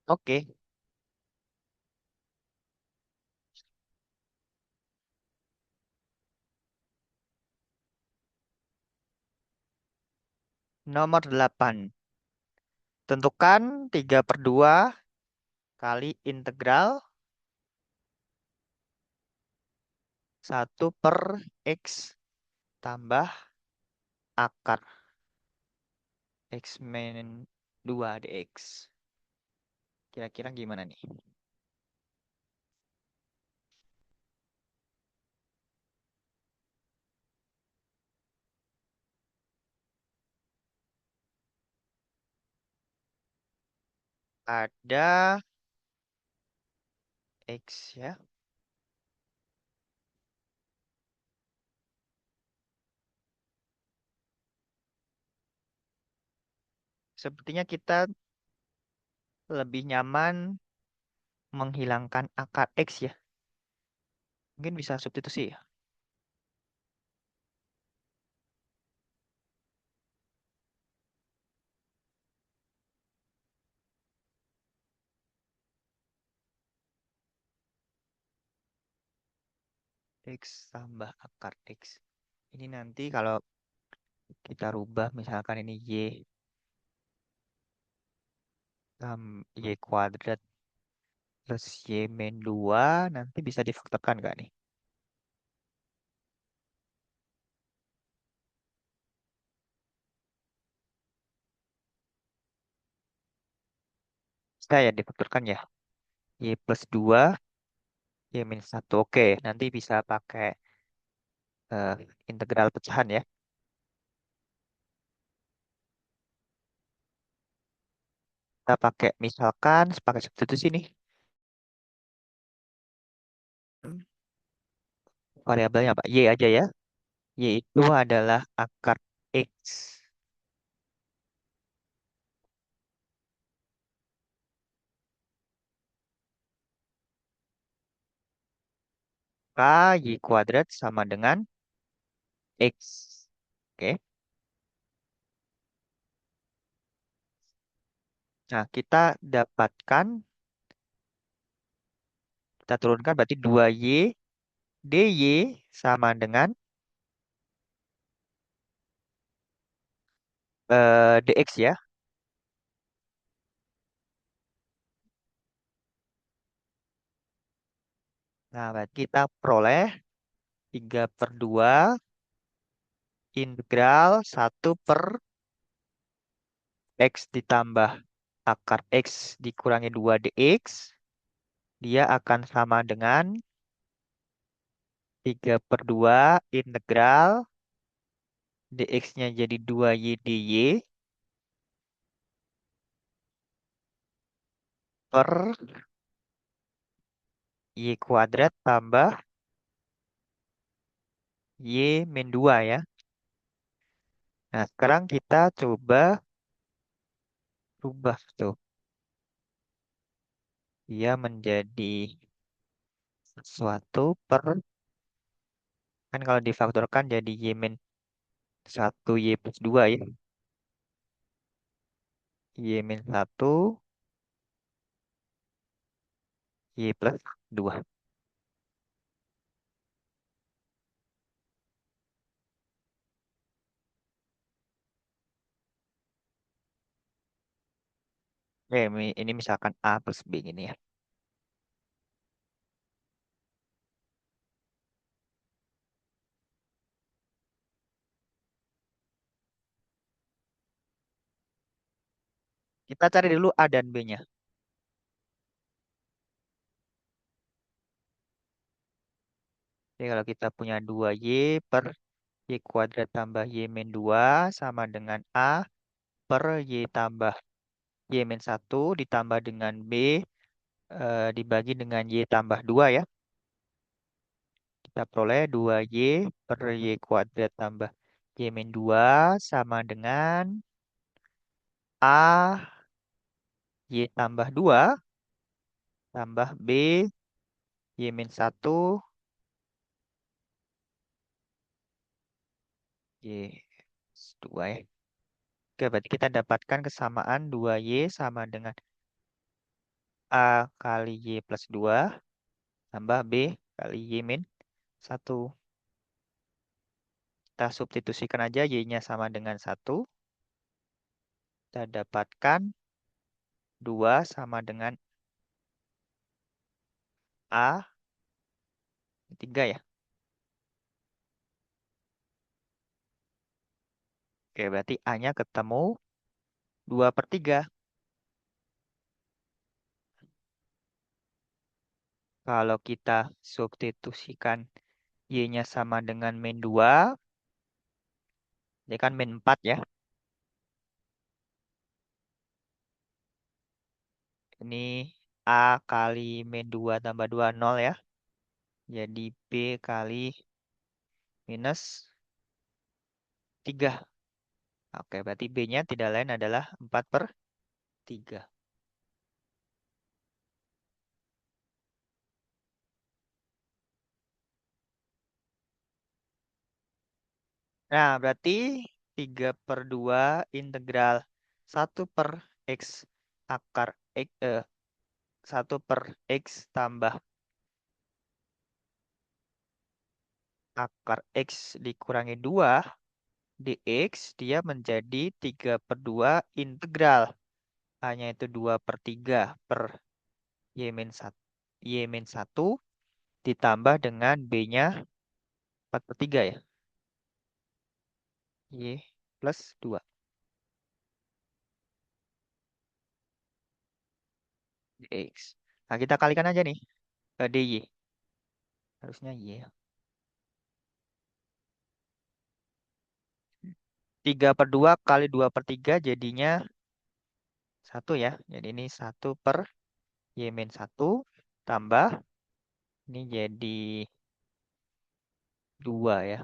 Oke, nomor 8. Tentukan 3/2 kali integral 1/x tambah akar x min 2 dx. Kira-kira gimana nih? Ada x ya. Sepertinya kita lebih nyaman menghilangkan akar x ya. Mungkin bisa substitusi ya. X tambah akar x. Ini nanti kalau kita rubah misalkan ini y kuadrat plus y min 2 nanti bisa difaktorkan nggak nih? Bisa ya difaktorkan ya. Y plus 2 y min 1. Oke, nanti bisa pakai eh, integral pecahan ya. Kita pakai misalkan pakai substitusi nih. Hmm, Variabelnya apa? Y aja ya. Y itu adalah akar X. Maka Y kuadrat sama dengan X. Oke. Nah, kita dapatkan, kita turunkan berarti 2Y dy sama dengan dx ya. Nah, berarti kita peroleh 3/2 integral 1/x ditambah akar x dikurangi 2 dx. Dia akan sama dengan 3/2 integral dx-nya jadi 2y dy per y kuadrat tambah y min 2 ya. Nah, sekarang kita coba rubah tuh. Dia menjadi sesuatu per, kan kalau difaktorkan jadi y min 1 y plus 2 ya. Y min 1 y plus 2. Oke, ini misalkan A plus B gini ya. Kita cari dulu A dan B-nya. Jadi kalau kita punya 2y per y kuadrat tambah y min 2 sama dengan A per y tambah y min 1 ditambah dengan B dibagi dengan y tambah 2 ya. Kita peroleh 2y per y kuadrat tambah y min 2 sama dengan A y tambah 2 tambah B y min 1 y 2 ya. Oke, berarti kita dapatkan kesamaan 2y sama dengan A kali Y plus 2 tambah B kali Y min 1. Kita substitusikan aja Y-nya sama dengan 1. Kita dapatkan 2 sama dengan A 3 ya. Oke, berarti A-nya ketemu 2/3. Kalau kita substitusikan Y-nya sama dengan min 2, ini kan min 4 ya. Ini A kali min 2 tambah 2, 0 ya. Jadi B kali minus 3. Oke, berarti B-nya tidak lain adalah 4/3. Nah, berarti 3/2 integral 1/x akar X, 1/x tambah akar X dikurangi 2 dx, dia menjadi 3/2 integral. Hanya itu 2/3 per y min 1 ditambah dengan B-nya 4/3 ya. Y plus 2 dx. Nah, kita kalikan aja nih dy. Harusnya y. 3/2 kali 2/3 jadinya 1 ya. Jadi ini 1/y min 1 tambah ini jadi 2 ya.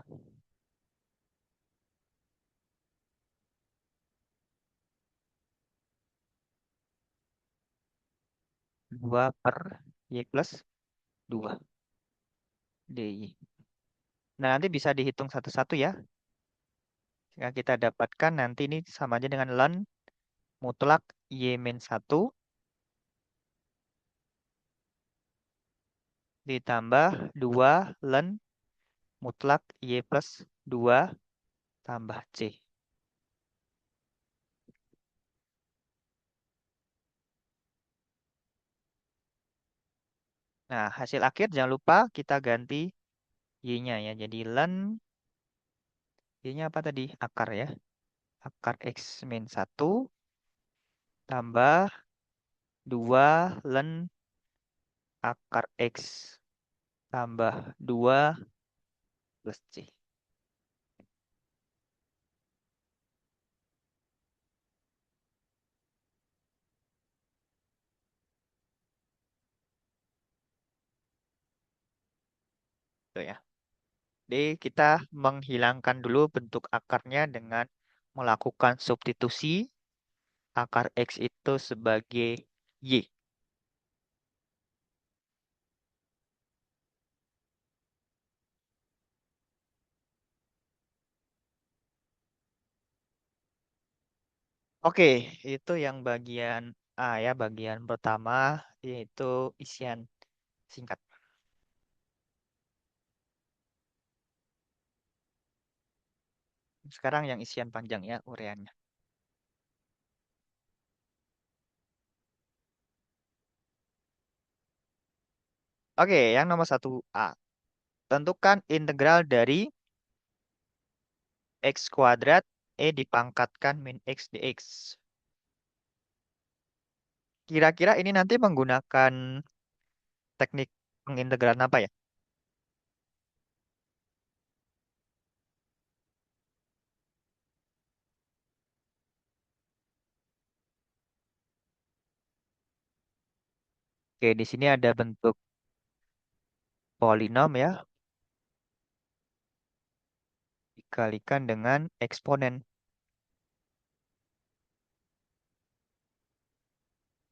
2 per y plus 2 dy. Nah, nanti bisa dihitung satu-satu ya. Yang kita dapatkan nanti ini sama aja dengan ln mutlak y min 1 ditambah 2 ln mutlak y plus 2 tambah c. Nah, hasil akhir jangan lupa kita ganti y-nya ya. Jadi ln y-nya apa tadi? Akar ya. Akar x min 1 tambah 2 ln akar x tambah 2 plus c. Itu ya. Jadi kita menghilangkan dulu bentuk akarnya dengan melakukan substitusi akar x itu sebagai y. Oke, itu yang bagian A ya, bagian pertama yaitu isian singkat. Sekarang yang isian panjang ya, ureannya. Oke, yang nomor 1A. Tentukan integral dari x kuadrat dipangkatkan min x dx. Kira-kira ini nanti menggunakan teknik pengintegralan apa ya? Oke, di sini ada bentuk polinom ya, dikalikan dengan eksponen.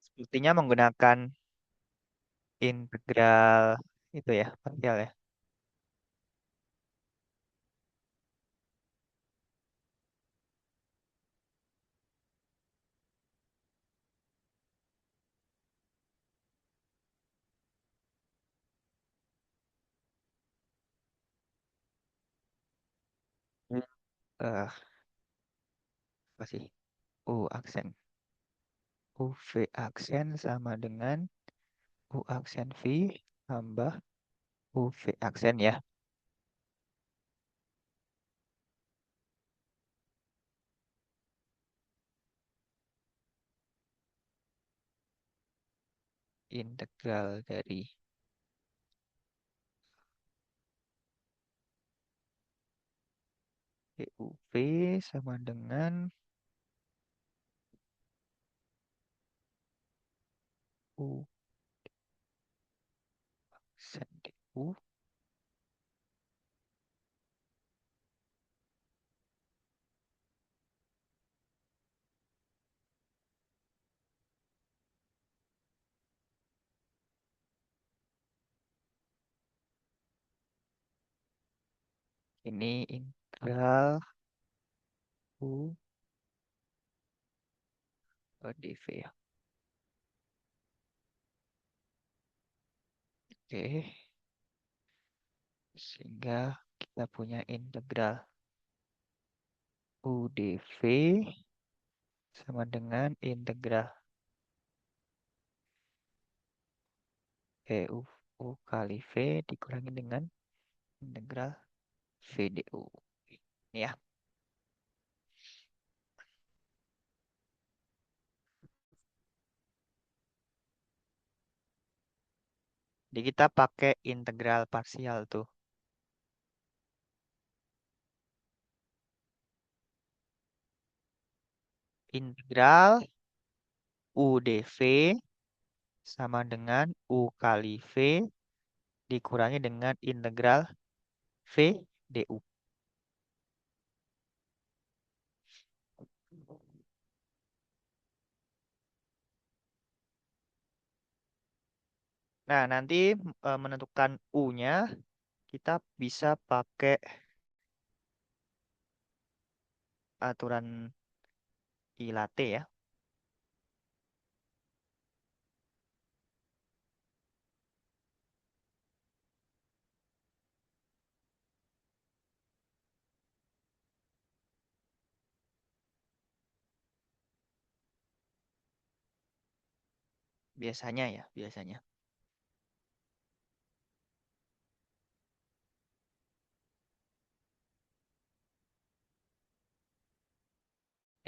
Sepertinya menggunakan integral itu ya, partial ya. eh apa sih? U aksen. UV aksen sama dengan U aksen V tambah UV aksen ya. Integral dari UV sama dengan U aksen DU ini integral U dV ya. Oke, sehingga kita punya integral U dV sama dengan integral U kali V dikurangi dengan integral V dU. Ini ya. Jadi kita pakai integral parsial tuh. Integral U dV sama dengan U kali V dikurangi dengan integral V dU. Nah, nanti menentukan U-nya kita bisa pakai aturan I latte ya. Biasanya ya, biasanya.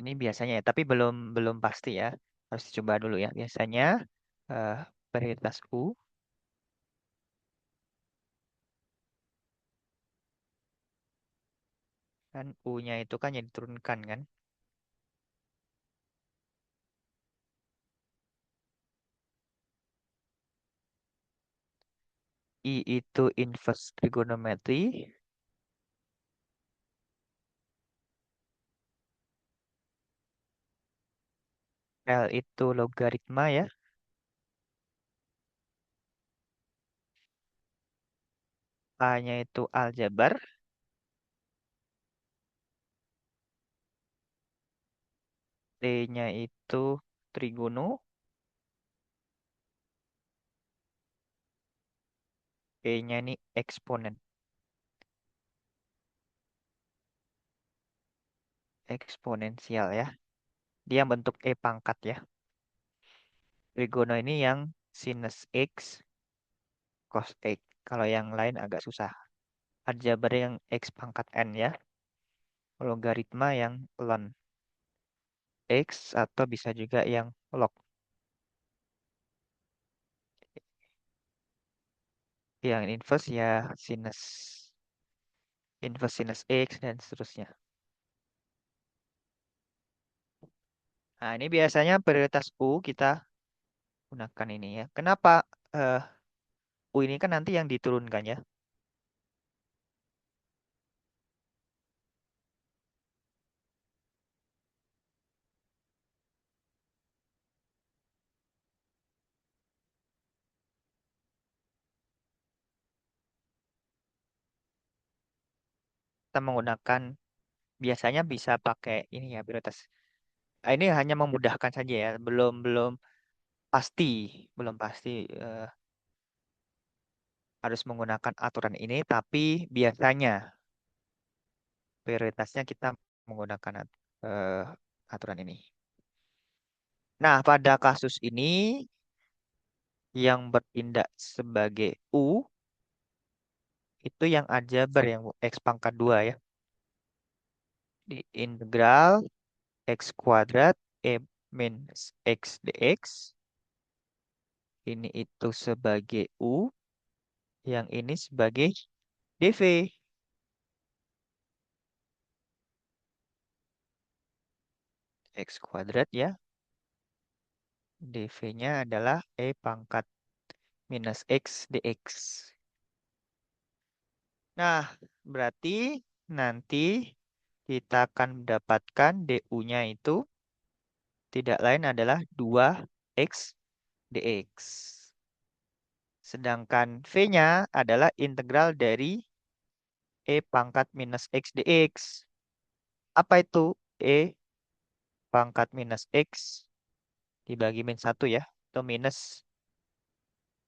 Ini biasanya ya, tapi belum belum pasti ya. Harus dicoba dulu ya. Biasanya eh, varietas U kan U-nya itu kan yang diturunkan kan. I itu inverse trigonometry. L itu logaritma ya. A-nya itu aljabar. T-nya itu trigono. E-nya ini eksponen. Eksponensial ya. Dia bentuk E pangkat ya. Trigono ini yang sinus X, cos X. Kalau yang lain agak susah. Aljabar yang X pangkat N ya. Logaritma yang ln X atau bisa juga yang log. Yang inverse ya sinus. Inverse sinus X dan seterusnya. Nah, ini biasanya prioritas U kita gunakan ini ya. Kenapa eh, U ini kan nanti yang diturunkan ya. Kita menggunakan biasanya bisa pakai ini ya prioritas. Ini hanya memudahkan saja ya, belum belum pasti, belum pasti harus menggunakan aturan ini, tapi biasanya prioritasnya kita menggunakan aturan ini. Nah, pada kasus ini yang bertindak sebagai U itu yang aljabar yang X pangkat 2 ya. Di integral X kuadrat E minus X dx. Ini itu sebagai U. Yang ini sebagai dv. X kuadrat ya. dv-nya adalah E pangkat minus X dx. Nah, berarti nanti kita akan mendapatkan du-nya itu tidak lain adalah 2x dx. Sedangkan v-nya adalah integral dari E pangkat minus X dx. Apa itu E pangkat minus X dibagi min 1 ya? Atau minus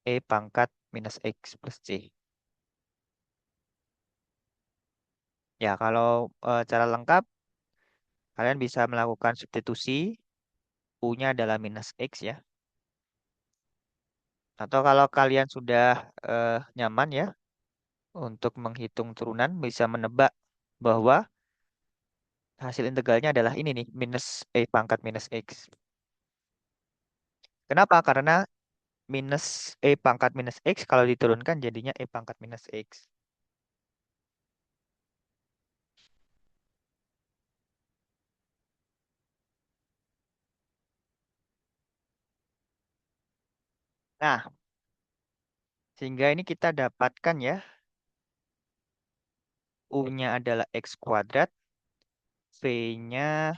E pangkat minus X plus C. Ya, kalau cara lengkap, kalian bisa melakukan substitusi. U-nya adalah minus X ya. Atau kalau kalian sudah nyaman ya, untuk menghitung turunan, bisa menebak bahwa hasil integralnya adalah ini nih, minus E pangkat minus X. Kenapa? Karena minus E pangkat minus X kalau diturunkan jadinya E pangkat minus X. Nah, sehingga ini kita dapatkan ya, U-nya adalah X kuadrat, V-nya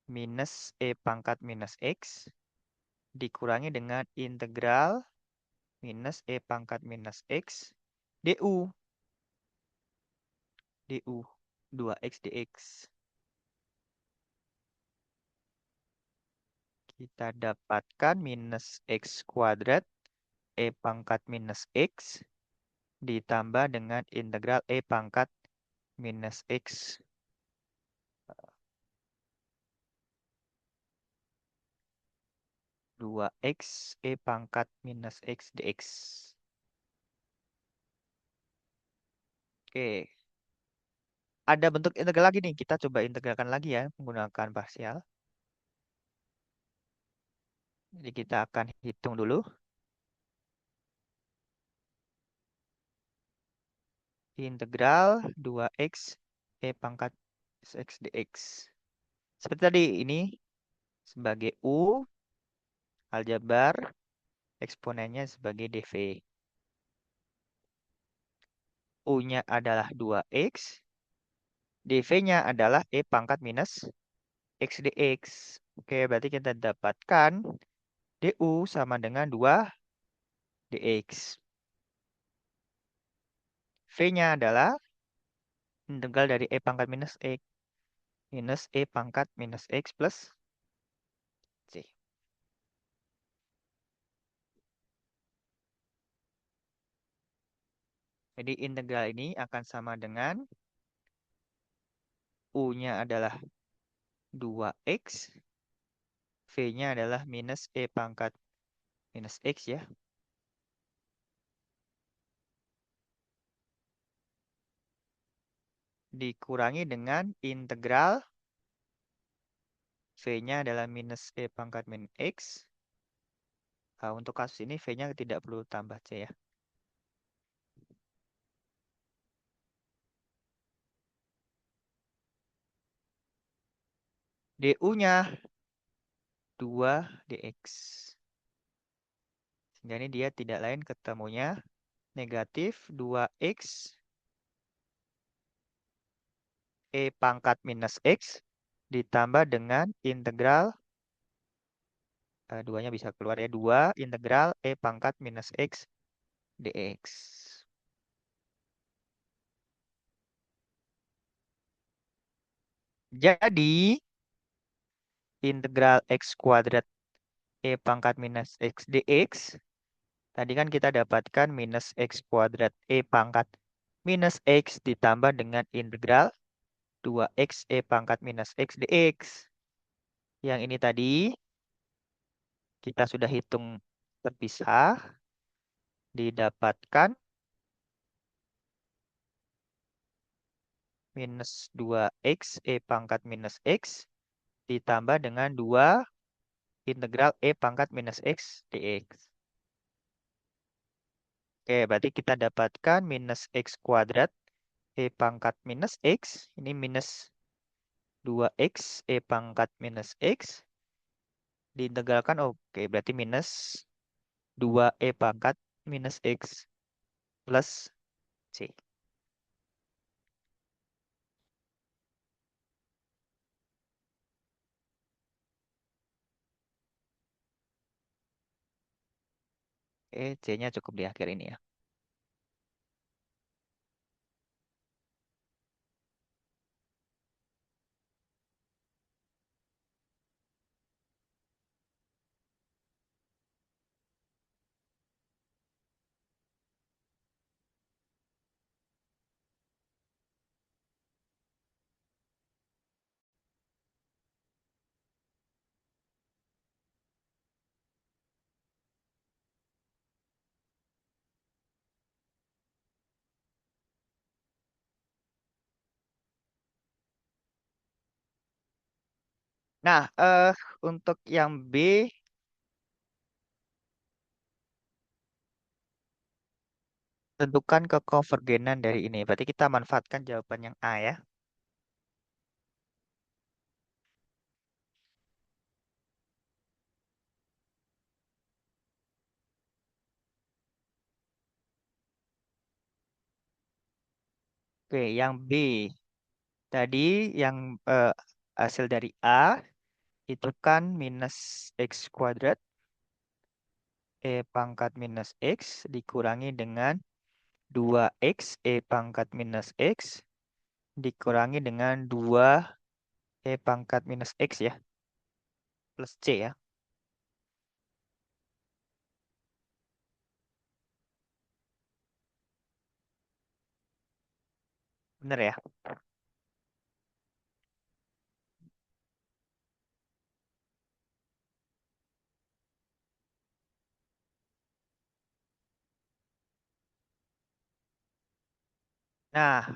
minus E pangkat minus X, dikurangi dengan integral minus E pangkat minus X, du. du 2x dx. Kita dapatkan minus X kuadrat E pangkat minus X ditambah dengan integral E pangkat minus X 2x E pangkat minus X dx. Oke. Ada bentuk integral lagi nih. Kita coba integralkan lagi ya menggunakan parsial. Jadi kita akan hitung dulu. Integral 2x E pangkat X dx. Seperti tadi ini sebagai U, aljabar, eksponennya sebagai dv. U-nya adalah 2x, dv-nya adalah E pangkat minus X dx. Oke, berarti kita dapatkan du sama dengan 2 dx. V-nya adalah integral dari E pangkat minus X minus E pangkat minus X plus C. Jadi integral ini akan sama dengan U-nya adalah 2x, V-nya adalah minus E pangkat minus X ya. Dikurangi dengan integral V-nya adalah minus E pangkat min X. Nah, untuk kasus ini V-nya tidak perlu tambah C ya. du-nya 2 dx. Sehingga ini dia tidak lain ketemunya negatif 2x E pangkat minus X ditambah dengan integral 2-nya bisa keluar ya, 2 integral E pangkat minus X dx. Jadi integral X kuadrat E pangkat minus X dx. Tadi kan kita dapatkan minus X kuadrat E pangkat minus X ditambah dengan integral 2x E pangkat minus X dx. Yang ini tadi kita sudah hitung terpisah, didapatkan minus 2x E pangkat minus X ditambah dengan 2 integral E pangkat minus X dx. Oke, berarti kita dapatkan minus X kuadrat E pangkat minus X. Ini minus 2x E pangkat minus X. Diintegralkan, oke, berarti minus 2 E pangkat minus X plus C. Oke, C-nya cukup di akhir ini ya. Nah, untuk yang B, tentukan kekonvergenan dari ini. Berarti kita manfaatkan jawaban yang A ya. Oke, yang B. Tadi yang hasil dari A itu kan minus X kuadrat E pangkat minus X dikurangi dengan 2x E pangkat minus X dikurangi dengan 2 E pangkat minus X ya. Plus C ya. Bener ya? Nah,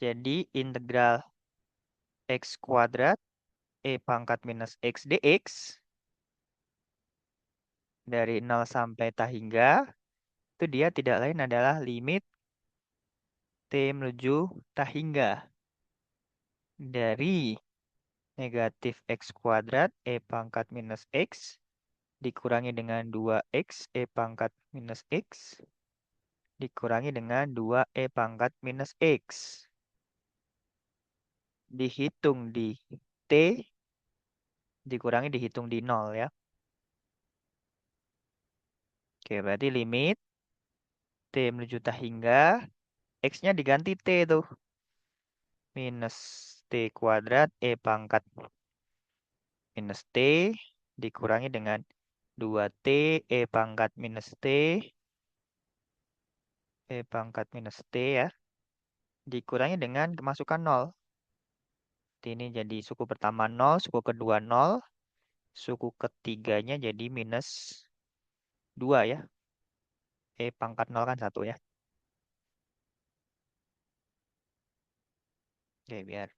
jadi integral X kuadrat E pangkat minus X dx dari 0 sampai tak hingga itu dia tidak lain adalah limit T menuju tak hingga dari negatif X kuadrat E pangkat minus X dikurangi dengan 2x E pangkat minus X dikurangi dengan 2 E pangkat minus X. Dihitung di T, dikurangi dihitung di 0 ya. Oke, berarti limit T menuju tak hingga, X-nya diganti T tuh. Minus T kuadrat E pangkat minus T dikurangi dengan 2T E pangkat minus T E pangkat minus T ya. Dikurangi dengan kemasukan 0. Ini jadi suku pertama 0, suku kedua 0, suku ketiganya jadi minus 2 ya. E pangkat 0 kan 1 ya. Oke, biar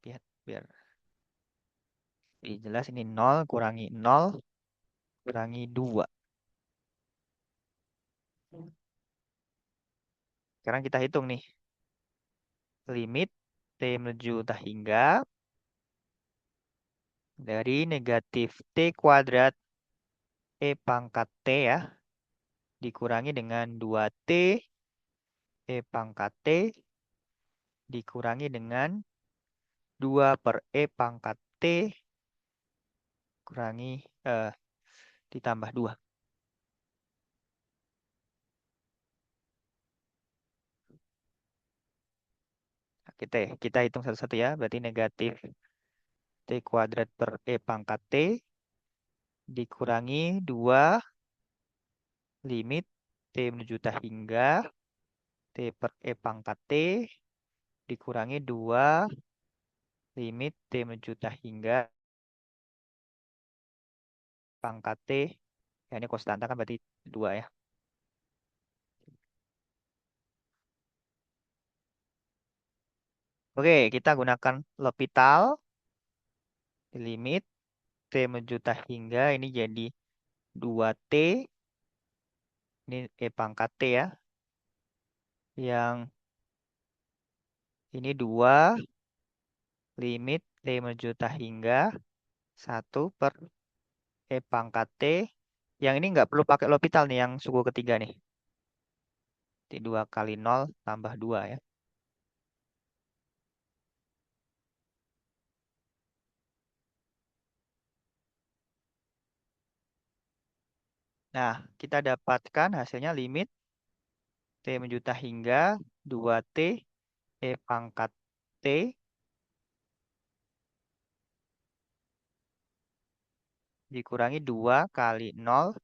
lebih jelas ini 0 kurangi 0 kurangi 2. Sekarang kita hitung nih. Limit T menuju tak hingga dari negatif T kuadrat E pangkat T ya. Dikurangi dengan 2T E pangkat T dikurangi dengan 2 per E pangkat T kurangi ditambah 2. Nah, kita hitung satu-satu ya. Berarti negatif T kuadrat per E pangkat T dikurangi 2 limit T menuju tak hingga T per E pangkat T dikurangi 2 limit T menuju hingga pangkat T. Ya, ini konstanta kan berarti 2 ya. Oke, kita gunakan L'Hopital. Limit T menuju hingga ini jadi 2T. Ini pangkat T ya. Yang ini 2 limit T menuju hingga 1/E pangkat T. Yang ini nggak perlu pakai L'Hopital nih, yang suku ketiga nih. Jadi 2 kali 0 tambah 2 ya. Nah, kita dapatkan hasilnya limit T menuju hingga 2T E pangkat T dikurangi 2 kali 0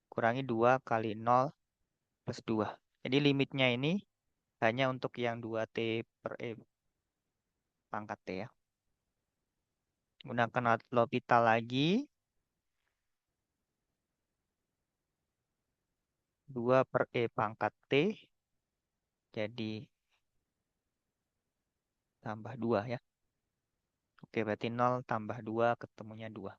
kurangi 2 kali 0 plus 2. Jadi limitnya ini hanya untuk yang 2T per E pangkat T ya. Gunakan L'Hopital lagi. 2/E pangkat T jadi tambah 2 ya. Oke, berarti 0 tambah 2 ketemunya 2.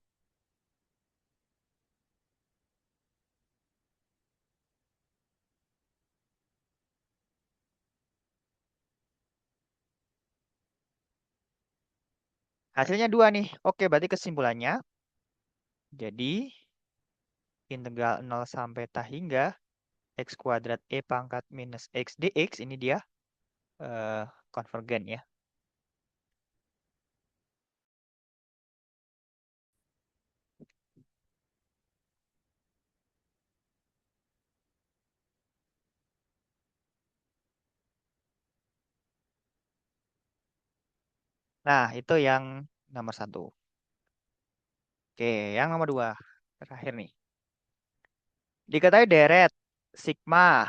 Hasilnya 2 nih. Oke, berarti kesimpulannya. Jadi integral 0 sampai hingga X kuadrat E pangkat minus X dx ini dia konvergen ya. Nah, itu yang nomor 1. Oke, yang nomor 2. Terakhir nih. Diketahui deret sigma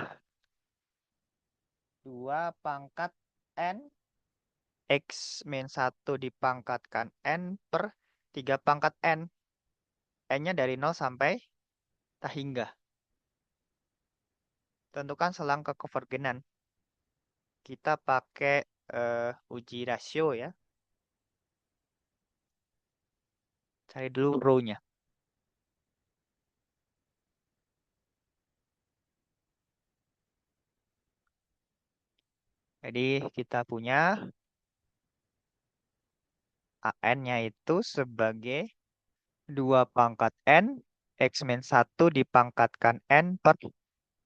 2 pangkat N X min 1 dipangkatkan N per 3 pangkat N. N-nya dari 0 sampai hingga. Tentukan selang kekonvergenan. Kita pakai uji rasio ya. Cari dulu rho-nya. Jadi kita punya AN-nya itu sebagai 2 pangkat N X min 1 dipangkatkan N per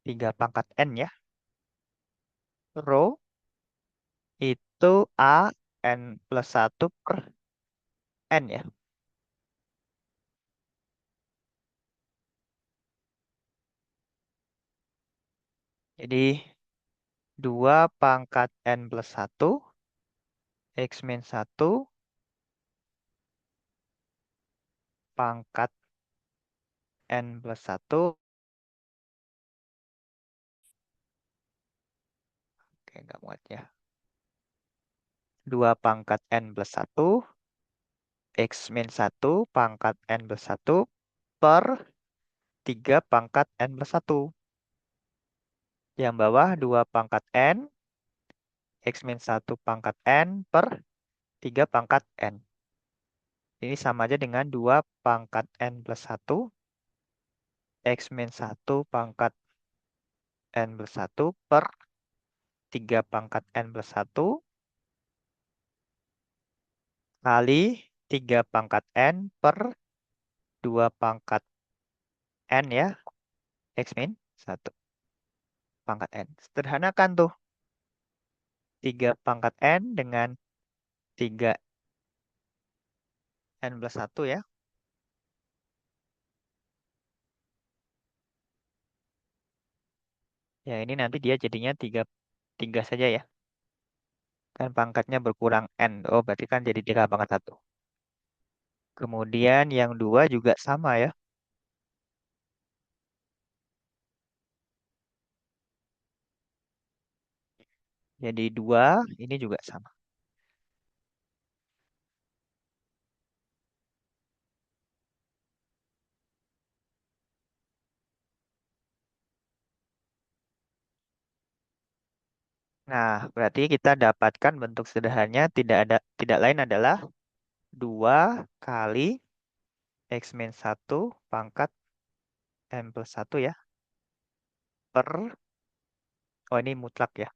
3 pangkat N ya. Rho itu A N plus 1 per N ya. Jadi 2 pangkat N plus 1 X min 1 pangkat N plus 1. Oke, nggak muat ya. 2 pangkat N plus 1 X min 1 pangkat N plus 1 per 3 pangkat N plus 1. Yang bawah 2 pangkat N X min 1 pangkat N per 3 pangkat N. Ini sama aja dengan 2 pangkat N plus 1 X min 1 pangkat N plus 1 per 3 pangkat N plus 1 kali 3 pangkat N per 2 pangkat N ya. X min 1 pangkat N. Sederhanakan tuh. 3 pangkat N dengan 3 N plus 1 ya. Ya, ini nanti dia jadinya 3 saja ya. Kan pangkatnya berkurang N. Oh, berarti kan jadi 3 pangkat 1. Kemudian yang 2 juga sama ya. Jadi 2, ini juga sama. Nah, berarti kita dapatkan bentuk sederhananya tidak lain adalah 2 kali X min 1 pangkat M plus 1 ya. Oh ini mutlak ya.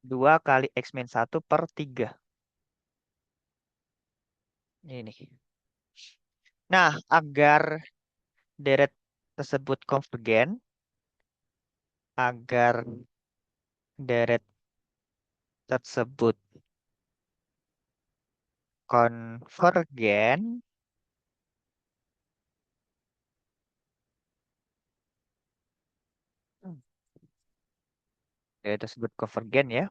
2 kali X min 1 per 3. Ini. Nah, agar deret tersebut konvergen, agar deret tersebut konvergen, deret tersebut konvergen ya,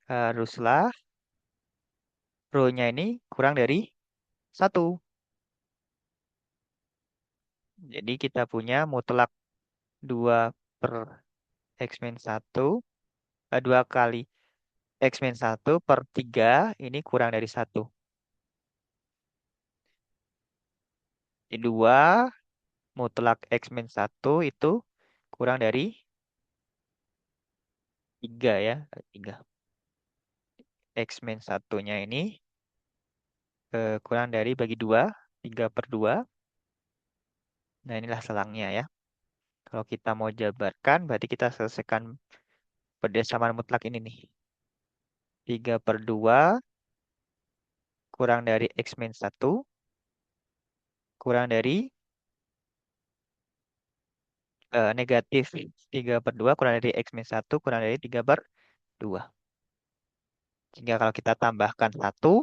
haruslah rho-nya ini kurang dari 1. Jadi kita punya mutlak 2 per X min 1, 2 kali X min 1 per 3 ini kurang dari 1. Jadi 2 mutlak X min 1 itu kurang dari 3 ya. 3. X min 1-nya ini kurang dari bagi 2, 3 per 2. Nah inilah selangnya ya. Kalau kita mau jabarkan berarti kita selesaikan persamaan mutlak ini nih. 3 per 2 kurang dari X min 1 kurang dari negatif 3 per 2 kurang dari X min 1 kurang dari 3 per 2. Sehingga kalau kita tambahkan 1,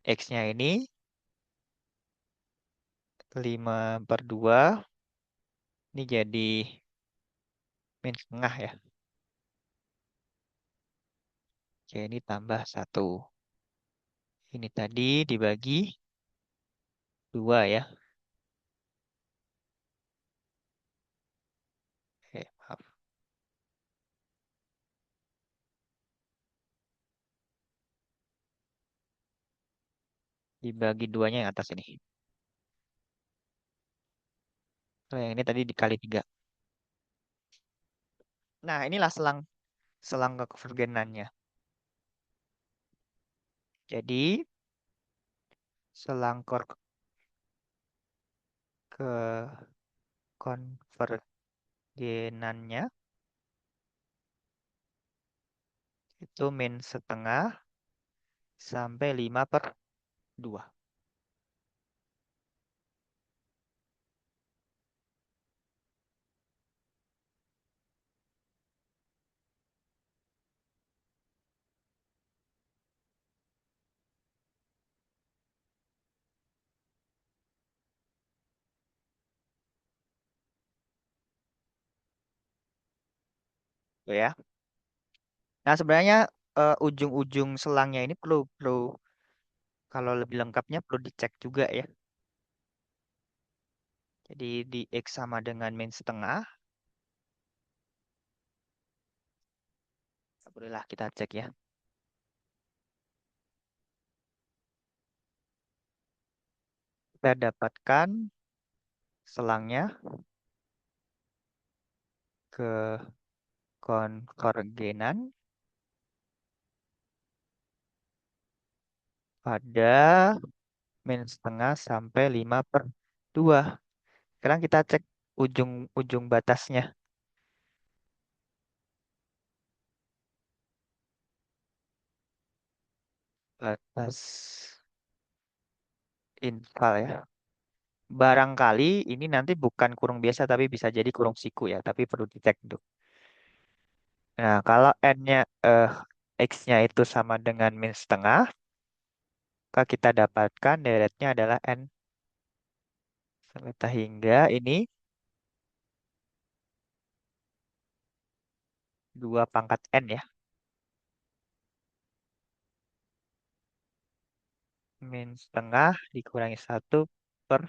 X-nya ini 5 per 2, ini jadi min setengah ya. Oke, ini tambah 1. Ini tadi dibagi 2 ya. Maaf. Dibagi 2-nya yang atas ini. Kalau yang ini tadi dikali 3. Nah, inilah selang kekonvergenannya. Jadi, selang kekonvergenannya itu min setengah sampai 5 per 2. Tuh ya. Nah, sebenarnya ujung-ujung selangnya ini perlu kalau lebih lengkapnya perlu dicek juga ya. Jadi di X sama dengan min setengah. Bolehlah kita cek ya. Kita dapatkan selangnya ke konvergenan pada min setengah sampai 5 per 2. Sekarang kita cek ujung batasnya. Batas infal ya. Barangkali ini nanti bukan kurung biasa tapi bisa jadi kurung siku ya. Tapi perlu dicek dulu. Nah, kalau N-nya X-nya itu sama dengan min setengah, maka kita dapatkan deretnya adalah N sampai hingga ini 2 pangkat N ya. Min setengah dikurangi 1 per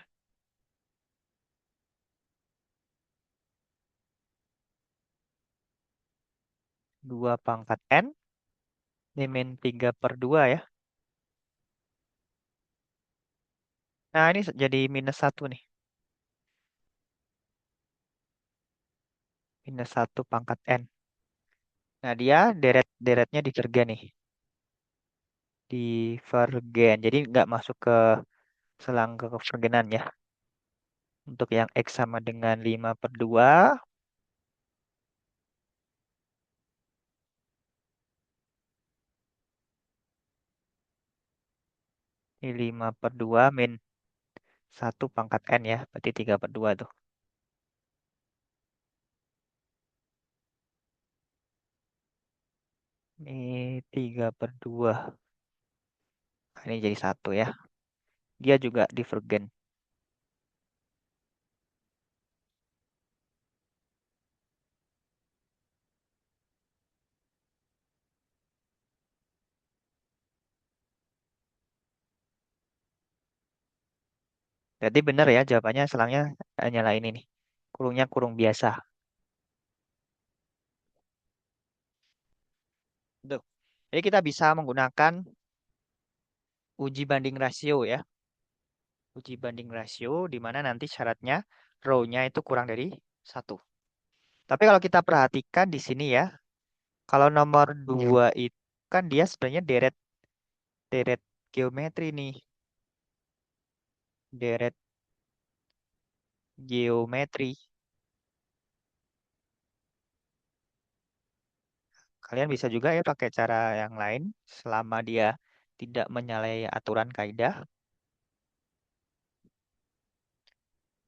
2 pangkat N. Ini min 3 per 2 ya. Nah, ini jadi minus 1 nih. Minus 1 pangkat N. Nah, dia deret-deretnya divergen nih. Divergen. Jadi nggak masuk ke selang kekonvergenan ya. Untuk yang X sama dengan 5 per 2. Ini 5 per 2 min 1 pangkat N ya. Berarti 3 per 2 tuh. Ini 3 per 2. Nah, ini jadi 1 ya. Dia juga divergen. Berarti benar ya jawabannya selangnya nyala ini nih. Kurungnya kurung biasa. Tuh. Jadi kita bisa menggunakan uji banding rasio ya. Uji banding rasio di mana nanti syaratnya row-nya itu kurang dari 1. Tapi kalau kita perhatikan di sini ya, kalau nomor 2 itu kan dia sebenarnya deret deret geometri nih. Deret geometri. Kalian bisa juga ya pakai cara yang lain selama dia tidak menyalahi aturan kaidah.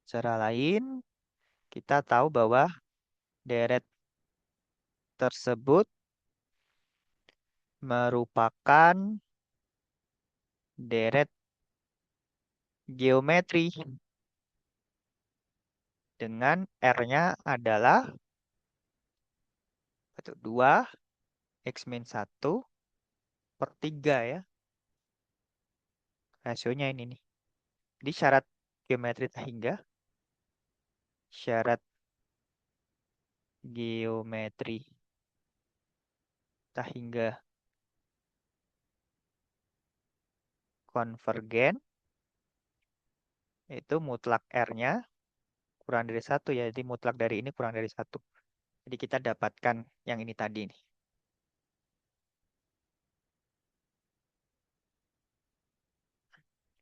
Cara lain, kita tahu bahwa deret tersebut merupakan deret geometri dengan R-nya adalah 2 X min 1 per 3 ya. Rasionya ini nih. Jadi syarat geometri Tahingga. Syarat geometri Tahingga konvergen itu mutlak R-nya kurang dari 1 ya. Jadi mutlak dari ini kurang dari 1. Jadi kita dapatkan yang ini tadi nih.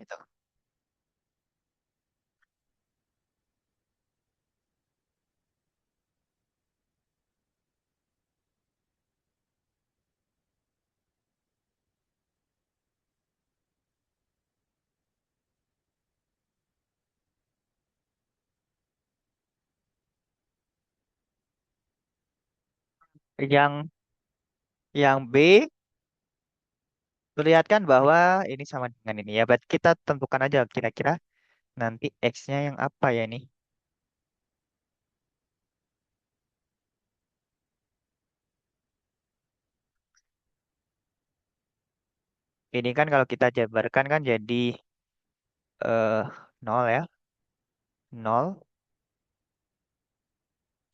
Itu. Yang B perlihatkan bahwa ini sama dengan ini ya. Berarti kita tentukan aja kira-kira nanti X-nya yang apa ya nih. Ini kan kalau kita jabarkan kan jadi 0 ya. 0,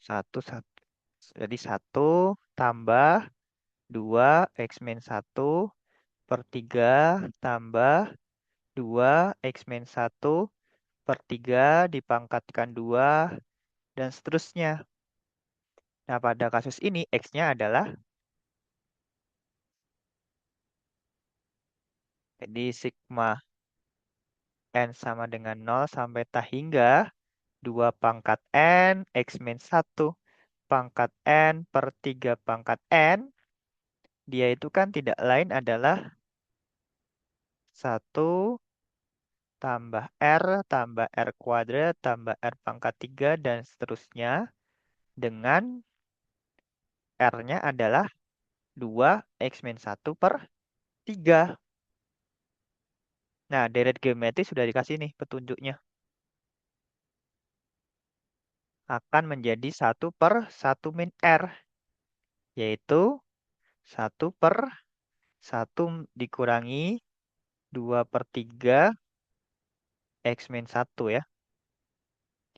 1, 1. Jadi 1 tambah 2 X min 1 per 3 tambah 2 X min 1 per 3 dipangkatkan 2 dan seterusnya. Nah, pada kasus ini X-nya adalah jadi sigma N sama dengan 0 sampai hingga 2 pangkat N X min 1 pangkat N per 3 pangkat N. Dia itu kan tidak lain adalah 1 tambah R kuadrat tambah R pangkat 3 dan seterusnya dengan R-nya adalah 2 X min 1 per 3. Nah, deret geometri sudah dikasih nih petunjuknya. Akan menjadi 1 per 1 min R. yaitu 1/1 dikurangi 2/3 X min 1 ya.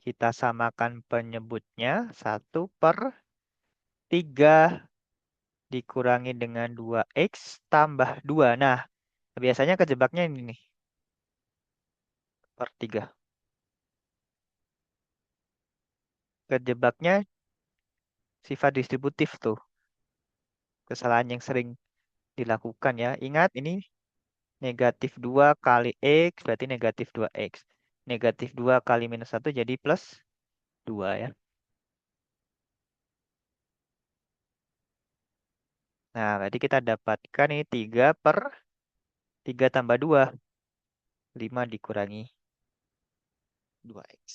Kita samakan penyebutnya 1/3 dikurangi dengan 2X tambah 2. Nah, biasanya kejebaknya ini nih. Per 3. Kejebaknya sifat distributif tuh. Kesalahan yang sering dilakukan ya. Ingat ini negatif 2 kali X berarti negatif 2X. Negatif 2 kali minus 1 jadi plus 2 ya. Nah, berarti kita dapatkan ini 3/3 tambah 2. 5 dikurangi 2X.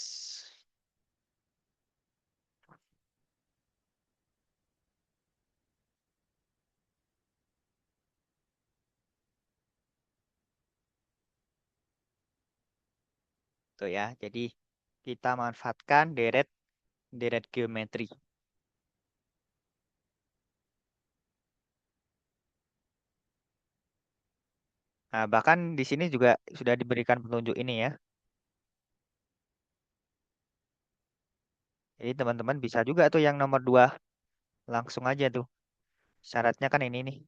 Tuh ya, jadi kita manfaatkan deret geometri. Nah, bahkan di sini juga sudah diberikan petunjuk ini ya. Jadi teman-teman bisa juga tuh yang nomor 2 langsung aja tuh. Syaratnya kan ini nih.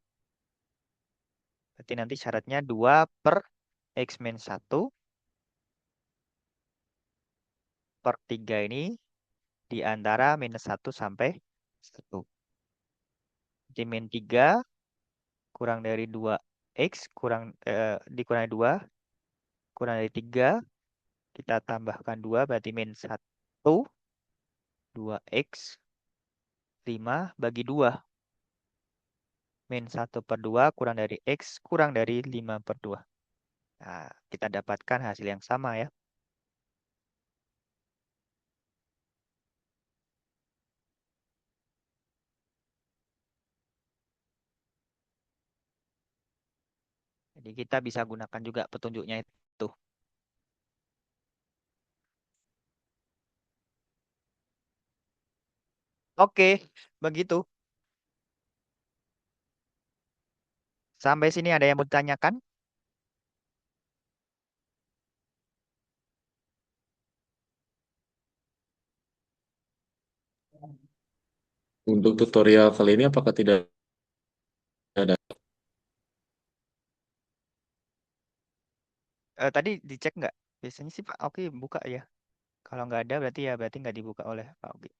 Berarti nanti syaratnya 2/X min 1/3 ini di antara minus 1 sampai 1. Jadi min 3 kurang dari 2X dikurangi 2 kurang dari 3. Kita tambahkan 2 berarti min 1. 2X 5 bagi 2. Min 1/2 kurang dari X kurang dari 5/2. Nah, kita dapatkan hasil yang sama ya. Jadi kita bisa gunakan juga petunjuknya itu. Oke, begitu. Sampai sini ada yang mau ditanyakan? Untuk tutorial kali ini apakah tidak ada? Tadi dicek nggak? Biasanya sih Pak Oki buka ya. Kalau nggak ada berarti nggak dibuka oleh Pak Oki.